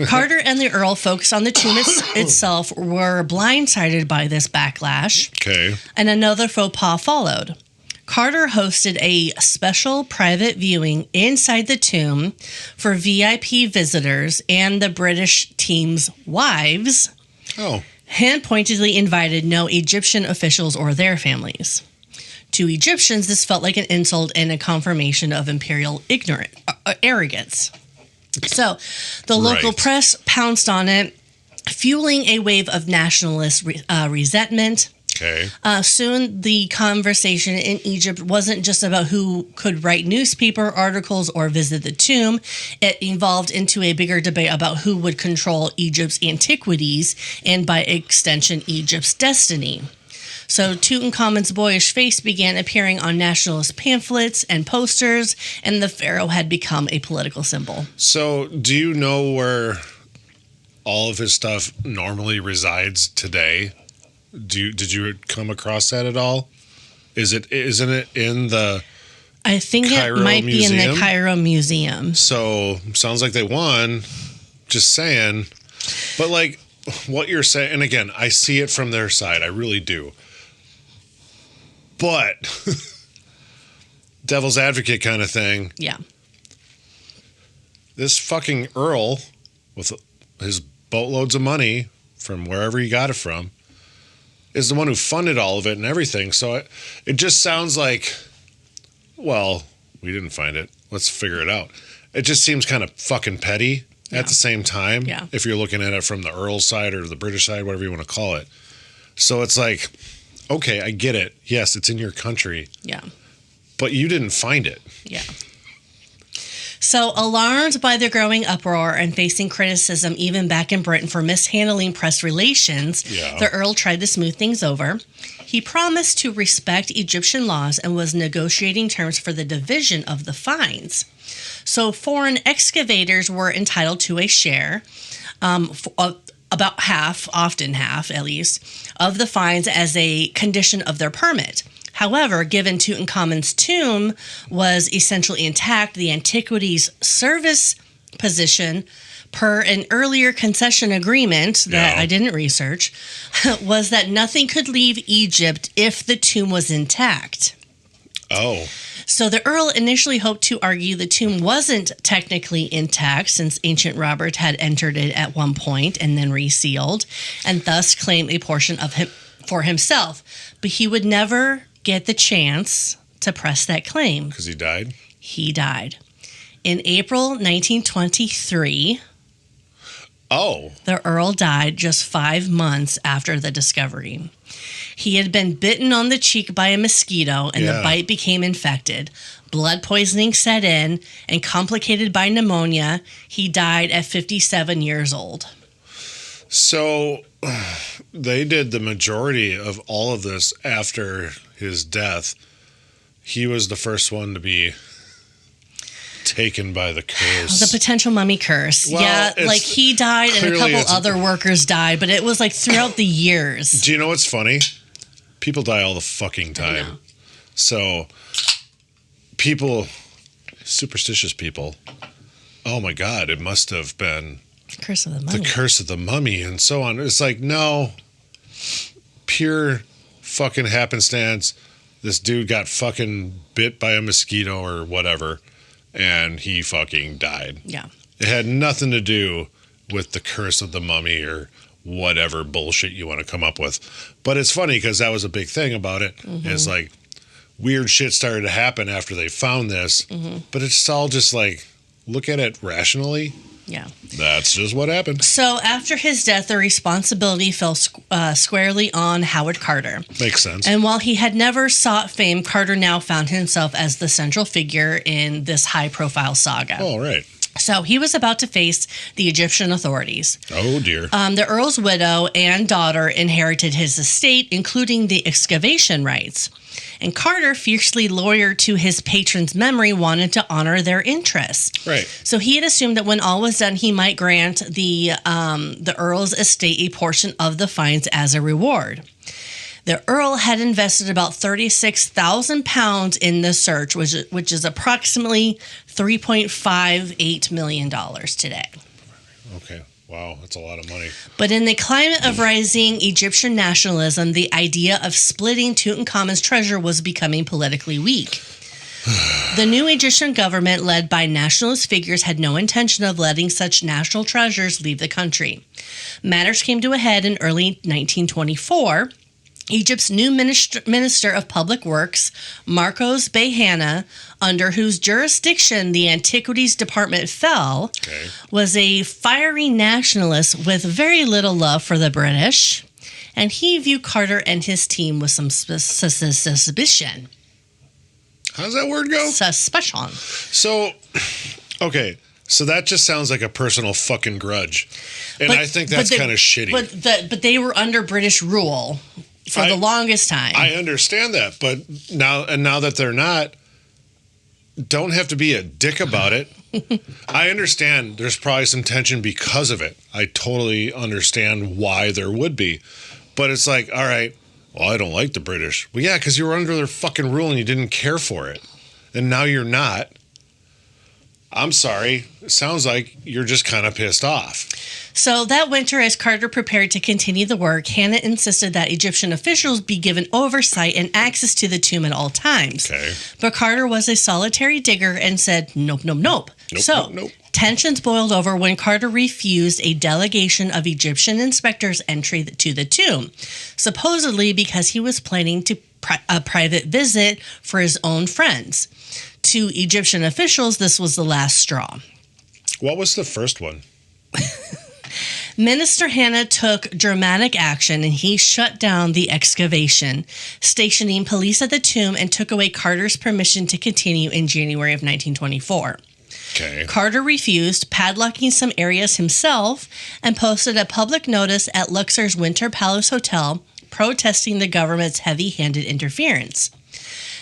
Carter and the Earl focused on the tomb itself, were blindsided by this backlash. Okay. And another faux pas followed. Carter hosted a special private viewing inside the tomb for VIP visitors and the British team's wives. Oh. And pointedly invited no Egyptian officials or their families. To Egyptians, this felt like an insult and a confirmation of imperial arrogance. So the local press pounced on it, fueling a wave of nationalist resentment. Okay. Soon, the conversation in Egypt wasn't just about who could write newspaper articles or visit the tomb. It evolved into a bigger debate about who would control Egypt's antiquities and, by extension, Egypt's destiny. So Tutankhamun's boyish face began appearing on nationalist pamphlets and posters, and the pharaoh had become a political symbol. So, do you know where all of his stuff normally resides today? Did you come across that at all? Isn't it in the I think Cairo it might Museum? be in the Cairo Museum. So sounds like they won. Just saying. But like what you're saying, and again, I see it from their side. I really do. But devil's advocate kind of thing. Yeah. This fucking Earl with his boatloads of money from wherever he got it from is the one who funded all of it and everything. So it just sounds like, well, we didn't find it. Let's figure it out. It just seems kind of fucking petty at the same time. Yeah. If you're looking at it from the Earl side or the British side, whatever you want to call it. So it's like, okay, I get it. Yes, it's in your country. Yeah. But you didn't find it. Yeah. So, alarmed by the growing uproar and facing criticism even back in Britain for mishandling press relations, the Earl tried to smooth things over. He promised to respect Egyptian laws and was negotiating terms for the division of the finds. So, foreign excavators were entitled to a share, about half, often half at least, of the finds as a condition of their permit. However, given Tutankhamun's tomb was essentially intact, the Antiquities Service position, per an earlier concession agreement that I didn't research, was that nothing could leave Egypt if the tomb was intact. Oh. So the Earl initially hoped to argue the tomb wasn't technically intact since ancient Robert had entered it at one point and then resealed, and thus claim a portion of him for himself. But he would never get the chance to press that claim. Because he died? He died. In April 1923, the Earl died just 5 months after the discovery. He had been bitten on the cheek by a mosquito, and the bite became infected. Blood poisoning set in, and complicated by pneumonia, he died at 57 years old. So they did the majority of all of this after his death. He was the first one to be taken by the curse. The potential mummy curse. Well, yeah, like he died and a couple other workers died, but it was like throughout the years. Do you know what's funny? People die all the fucking time. So people, superstitious people, oh my God, it must have been Curse of the Mummy. The Curse of the Mummy and so on. It's like, no, pure fucking happenstance. This dude got fucking bit by a mosquito or whatever, and he fucking died. Yeah. It had nothing to do with the Curse of the Mummy or whatever bullshit you want to come up with. But it's funny because that was a big thing about it. It's like weird shit started to happen after they found this, but it's all just like, look at it rationally. Yeah. That's just what happened. So after his death, the responsibility fell squarely on Howard Carter. Makes sense. And while he had never sought fame, Carter now found himself as the central figure in this high-profile saga. Oh, right. So he was about to face the Egyptian authorities. Oh, dear. The Earl's widow and daughter inherited his estate, including the excavation rights. And Carter, fiercely loyal to his patron's memory, wanted to honor their interests. Right. So he had assumed that when all was done, he might grant the Earl's estate a portion of the finds as a reward. The Earl had invested about £36,000 in the search, which is approximately $3.58 million today. Okay. Wow, that's a lot of money. But in the climate of rising Egyptian nationalism, the idea of splitting Tutankhamun's treasure was becoming politically weak. The new Egyptian government, led by nationalist figures, had no intention of letting such national treasures leave the country. Matters came to a head in early 1924 Egypt's new minister of public works, Marcos Behana, under whose jurisdiction the antiquities department fell, was a fiery nationalist with very little love for the British, and he viewed Carter and his team with some suspicion. How's that word go? Suspicion. So, okay. So that just sounds like a personal fucking grudge. And I think that's kind of shitty. But they were under British rule for the longest time. I understand that. But now that they're not, don't have to be a dick about it. I understand there's probably some tension because of it. I totally understand why there would be. But it's like, all right, well, I don't like the British. Well, yeah, because you were under their fucking rule and you didn't care for it. And now you're not. I'm sorry. It sounds like you're just kind of pissed off. So that winter, as Carter prepared to continue the work, Hannah insisted that Egyptian officials be given oversight and access to the tomb at all times. Okay. But Carter was a solitary digger and said, nope. Tensions boiled over when Carter refused a delegation of Egyptian inspectors entry to the tomb, supposedly because he was planning a private visit for his own friends. To Egyptian officials, this was the last straw. What was the first one? Minister Hannah took dramatic action and he shut down the excavation, stationing police at the tomb, and took away Carter's permission to continue in January of 1924. Okay. Carter refused, padlocking some areas himself, and posted a public notice at Luxor's Winter Palace Hotel protesting the government's heavy-handed interference.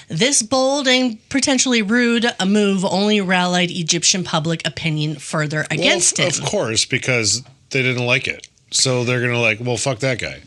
This bold and potentially rude move only rallied Egyptian public opinion further against him. Of course, because they didn't like it. So they're going to well, fuck that guy.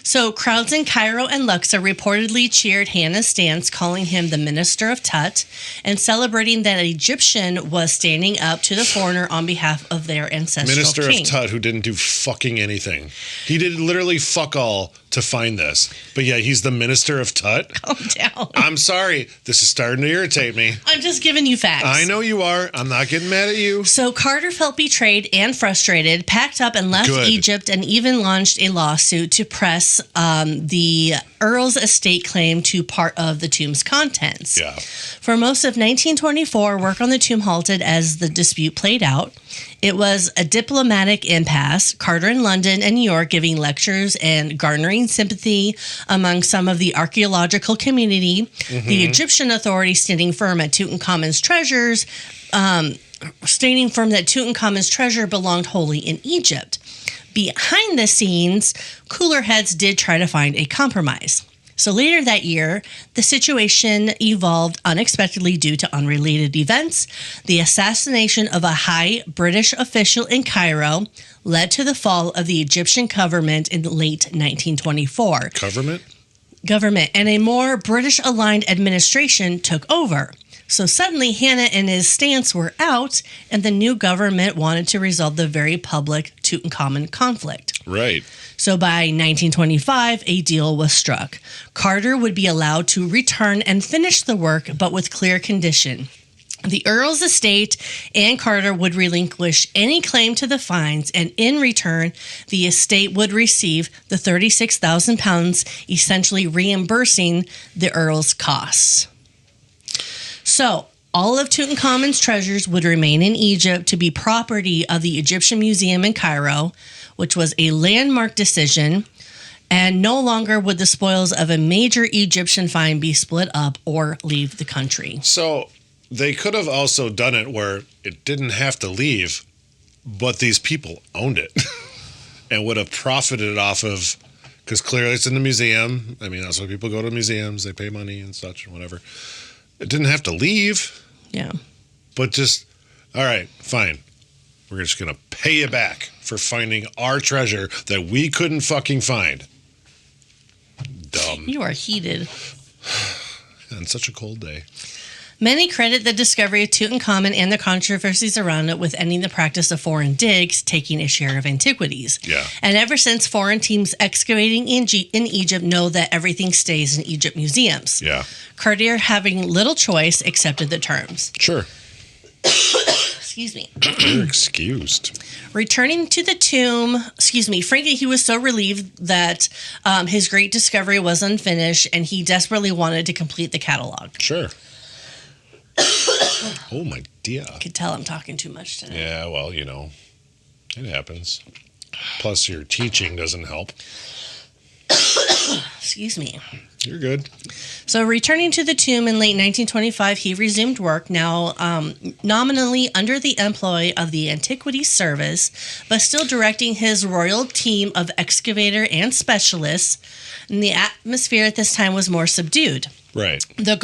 So crowds in Cairo and Luxor reportedly cheered Hannah's stance, calling him the Minister of Tut, and celebrating that an Egyptian was standing up to the foreigner on behalf of their ancestral Minister king. of Tut, who didn't do fucking anything. He did literally fuck all to find this. But yeah, he's the Minister of Tut. Calm down. I'm sorry. This is starting to irritate me. I'm just giving you facts. I know you are. I'm not getting mad at you. So Carter felt betrayed and frustrated, packed up and left Egypt, and even launched a lawsuit to press the Earl's estate claim to part of the tomb's contents. Yeah. For most of 1924, work on the tomb halted as the dispute played out. It was a diplomatic impasse, Carter in London and New York giving lectures and garnering sympathy among some of the archaeological community, the Egyptian authorities standing firm at Tutankhamun's treasures, stating firm that Tutankhamun's treasure belonged wholly in Egypt. Behind the scenes, cooler heads did try to find a compromise. So later that year, the situation evolved unexpectedly due to unrelated events. The assassination of a high British official in Cairo led to the fall of the Egyptian government in late 1924. Government, and a more British-aligned administration took over. So suddenly, Hannah and his stance were out, and the new government wanted to resolve the very public Tutankhamun conflict. Right. So by 1925, a deal was struck. Carter would be allowed to return and finish the work, but with clear condition. The Earl's estate and Carter would relinquish any claim to the finds, and in return, the estate would receive the £36,000, essentially reimbursing the Earl's costs. So, all of Tutankhamun's treasures would remain in Egypt to be property of the Egyptian Museum in Cairo, which was a landmark decision, and no longer would the spoils of a major Egyptian find be split up or leave the country. So, they could have also done it where it didn't have to leave, but these people owned it and would have profited off of, because clearly it's in the museum. I mean, that's why people go to museums. They pay money and such and whatever. It didn't have to leave. Yeah. But just, all right, fine. We're just going to pay you back for finding our treasure that we couldn't fucking find. Dumb. You are heated. On such a cold day. Many credit the discovery of Tutankhamun and the controversies around it with ending the practice of foreign digs taking a share of antiquities. Yeah. And ever since, foreign teams excavating in Egypt know that everything stays in Egypt museums. Yeah. Cartier, having little choice, accepted the terms. Sure. Excuse me. You're excused. Returning to the tomb, frankly, he was so relieved that his great discovery was unfinished, and he desperately wanted to complete the catalog. Sure. Oh, my dear. I could tell I'm talking too much today. Yeah, well, it happens. Plus, your teaching doesn't help. Excuse me. You're good. So returning to the tomb in late 1925, he resumed work, now nominally under the employ of the Antiquities Service, but still directing his royal team of excavator and specialists. And the atmosphere at this time was more subdued. Right. The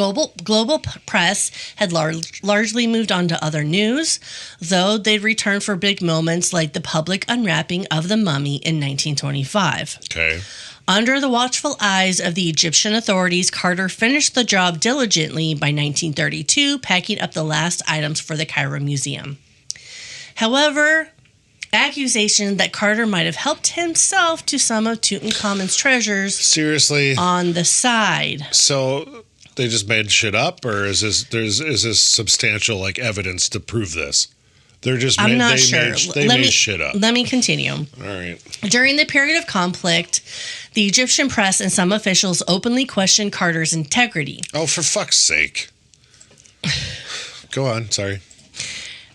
global press had largely moved on to other news, though they'd returned for big moments like the public unwrapping of the mummy in 1925. Okay. Under the watchful eyes of the Egyptian authorities, Carter finished the job diligently by 1932, packing up the last items for the Cairo Museum. However, accusations that Carter might have helped himself to some of Tutankhamun's treasures Seriously? On the side. So they just made shit up, or is this substantial evidence to prove this? They're just I'm not sure. They made shit up. Let me continue. All right. During the period of conflict, the Egyptian press and some officials openly questioned Carter's integrity. Oh, for fuck's sake. Go on. Sorry.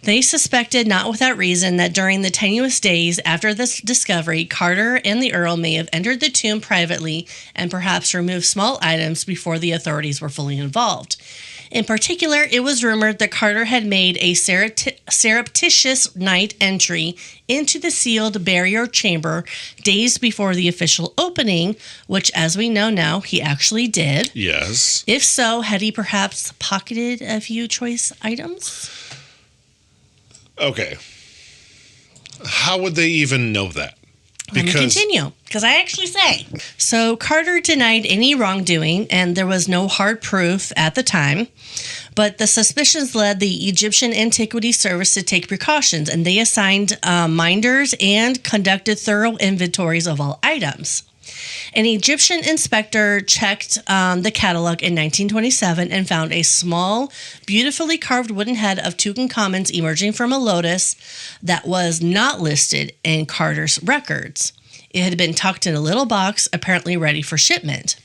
They suspected, not without reason, that during the tenuous days after this discovery, Carter and the Earl may have entered the tomb privately and perhaps removed small items before the authorities were fully involved. In particular, it was rumored that Carter had made a surreptitious night entry into the sealed burial chamber days before the official opening, which, as we know now, he actually did. Yes. If so, had he perhaps pocketed a few choice items? Okay. How would they even know that? Let me continue, because I actually say. So Carter denied any wrongdoing, and there was no hard proof at the time. But the suspicions led the Egyptian Antiquities Service to take precautions, and they assigned minders and conducted thorough inventories of all items. An Egyptian inspector checked the catalog in 1927 and found a small, beautifully carved wooden head of Tutankhamun's emerging from a lotus that was not listed in Carter's records. It had been tucked in a little box, apparently ready for shipment.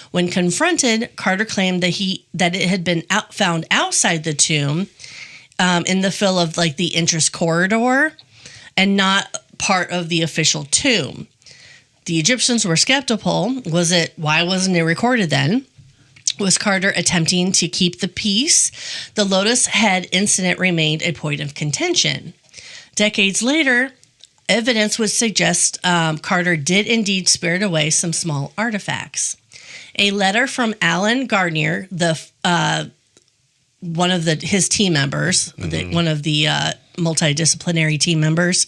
When confronted, Carter claimed that it had been found outside the tomb in the fill of the entrance corridor and not part of the official tomb. The Egyptians were skeptical. Why wasn't it recorded then? Was Carter attempting to keep the peace? The lotus head incident remained a point of contention. Decades later, evidence would suggest Carter did indeed spirit away some small artifacts. A letter from Alan Gardner, one of his team members, one of the multidisciplinary team members,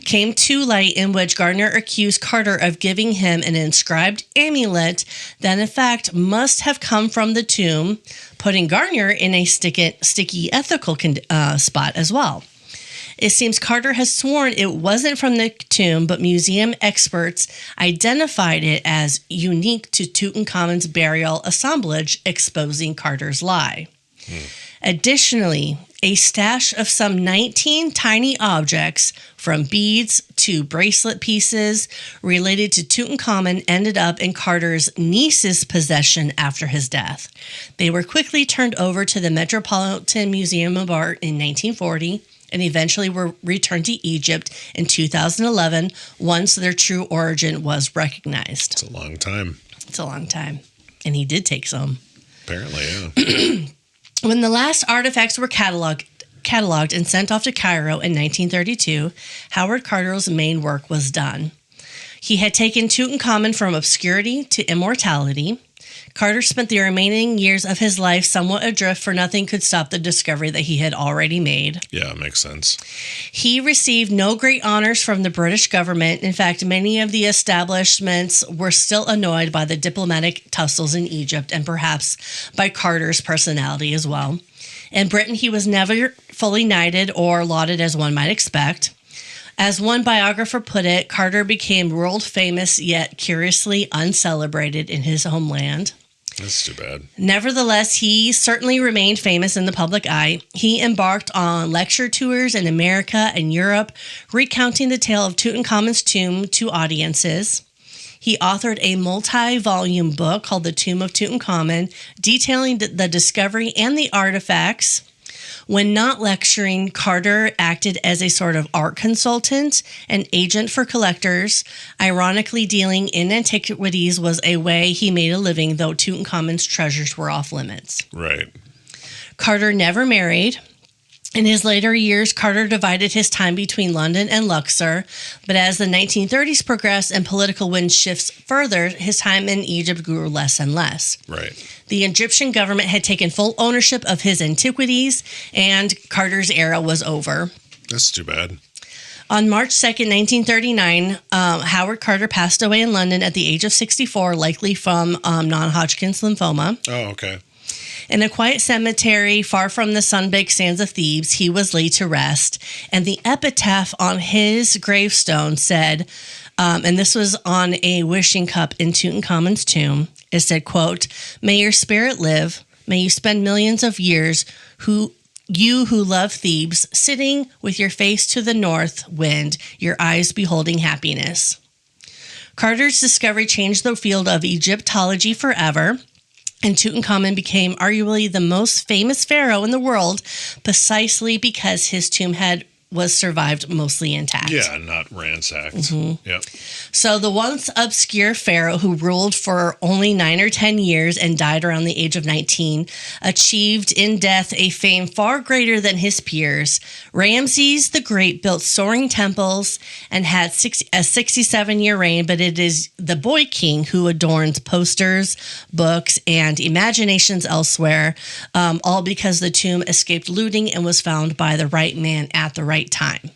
came to light in which Gardner accused Carter of giving him an inscribed amulet that in fact must have come from the tomb, putting Gardner in a sticky ethical spot as well. It seems Carter has sworn it wasn't from the tomb, but museum experts identified it as unique to Tutankhamun's burial assemblage, exposing Carter's lie. Additionally, a stash of some 19 tiny objects, from beads to bracelet pieces related to Tutankhamun, ended up in Carter's niece's possession after his death. They were quickly turned over to the Metropolitan Museum of Art in 1940 and eventually were returned to Egypt in 2011 once their true origin was recognized. It's a long time. It's a long time. And he did take some. Apparently, yeah. When the last artifacts were cataloged and sent off to Cairo in 1932, Howard Carter's main work was done. He had taken Tutankhamun from obscurity to immortality. Carter spent the remaining years of his life somewhat adrift, for nothing could stop the discovery that he had already made. Yeah, makes sense. He received no great honors from the British government. In fact, many of the establishments were still annoyed by the diplomatic tussles in Egypt and perhaps by Carter's personality as well. In Britain, he was never fully knighted or lauded as one might expect. As one biographer put it, Carter became world famous yet curiously uncelebrated in his homeland. That's too bad. Nevertheless, he certainly remained famous in the public eye. He embarked on lecture tours in America and Europe, recounting the tale of Tutankhamun's tomb to audiences. He authored a multi-volume book called The Tomb of Tutankhamun, detailing the discovery and the artifacts. When not lecturing, Carter acted as a sort of art consultant and agent for collectors. Ironically, dealing in antiquities was a way he made a living, though Tutankhamun's treasures were off limits. Right. Carter never married. In his later years, Carter divided his time between London and Luxor, but as the 1930s progressed and political wind shifts further, his time in Egypt grew less and less. Right. The Egyptian government had taken full ownership of his antiquities, and Carter's era was over. That's too bad. On March 2nd, 1939, Howard Carter passed away in London at the age of 64, likely from non-Hodgkin's lymphoma. Oh, okay. In a quiet cemetery far from the sun-baked sands of Thebes, he was laid to rest. And the epitaph on his gravestone said, and this was on a wishing cup in Tutankhamun's tomb, it said, quote, "May your spirit live. May you spend millions of years you who love Thebes, sitting with your face to the north wind, your eyes beholding happiness." Carter's discovery changed the field of Egyptology forever. And Tutankhamun became arguably the most famous pharaoh in the world precisely because his tomb was survived mostly intact. Yeah, not ransacked. Mm-hmm. Yep. So the once obscure pharaoh who ruled for only 9 or 10 years and died around the age of 19 achieved in death a fame far greater than his peers. Ramses the Great built soaring temples and had a 67-year reign, but it is the boy king who adorns posters, books, and imaginations elsewhere, all because the tomb escaped looting and was found by the right man at the right time.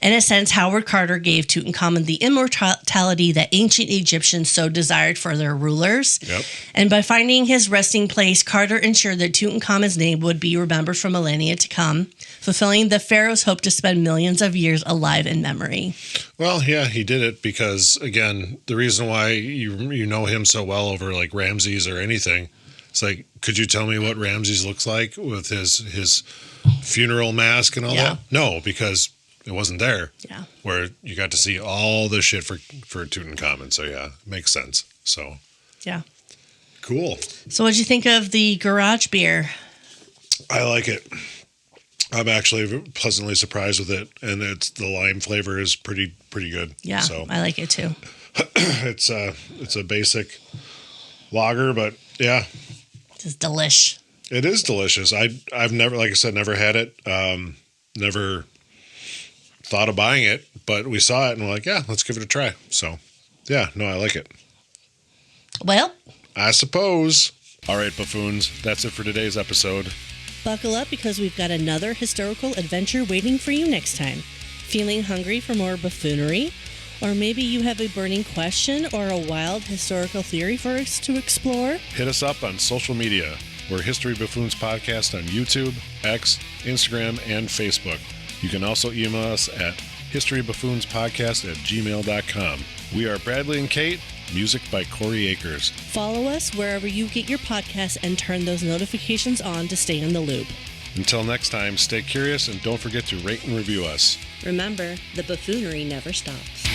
In a sense, Howard Carter gave Tutankhamun the immortality that ancient Egyptians so desired for their rulers. Yep. And by finding his resting place, Carter ensured that Tutankhamun's name would be remembered for millennia to come, fulfilling the pharaoh's hope to spend millions of years alive in memory. Well, yeah, he did it because, again, the reason why you know him so well over like Ramses or anything, it's like, could you tell me what Ramses looks like with his funeral mask and all that? No, because it wasn't there. Yeah. Where you got to see all the shit for Tutankhamun. So yeah, makes sense. So yeah. Cool. So what'd you think of the garage beer? I like it. I'm actually pleasantly surprised with it, and the lime flavor is pretty good. Yeah, so I like it too. It's a basic lager, but yeah, it's delish. It is delicious. I've never, like I said, never had it. Never thought of buying it, but we saw it and we're like, yeah, let's give it a try. So yeah, no, I like it. Well, I suppose. All right, buffoons, that's it for today's episode. Buckle up because we've got another historical adventure waiting for you next time. Feeling hungry for more buffoonery? Or maybe you have a burning question or a wild historical theory for us to explore? Hit us up on social media. We're History Buffoons Podcast on YouTube, X, Instagram, and Facebook. You can also email us at historybuffoonspodcast@gmail.com. We are Bradley and Kate, music by Corey Akers. Follow us wherever you get your podcasts and turn those notifications on to stay in the loop. Until next time, stay curious and don't forget to rate and review us. Remember, the buffoonery never stops.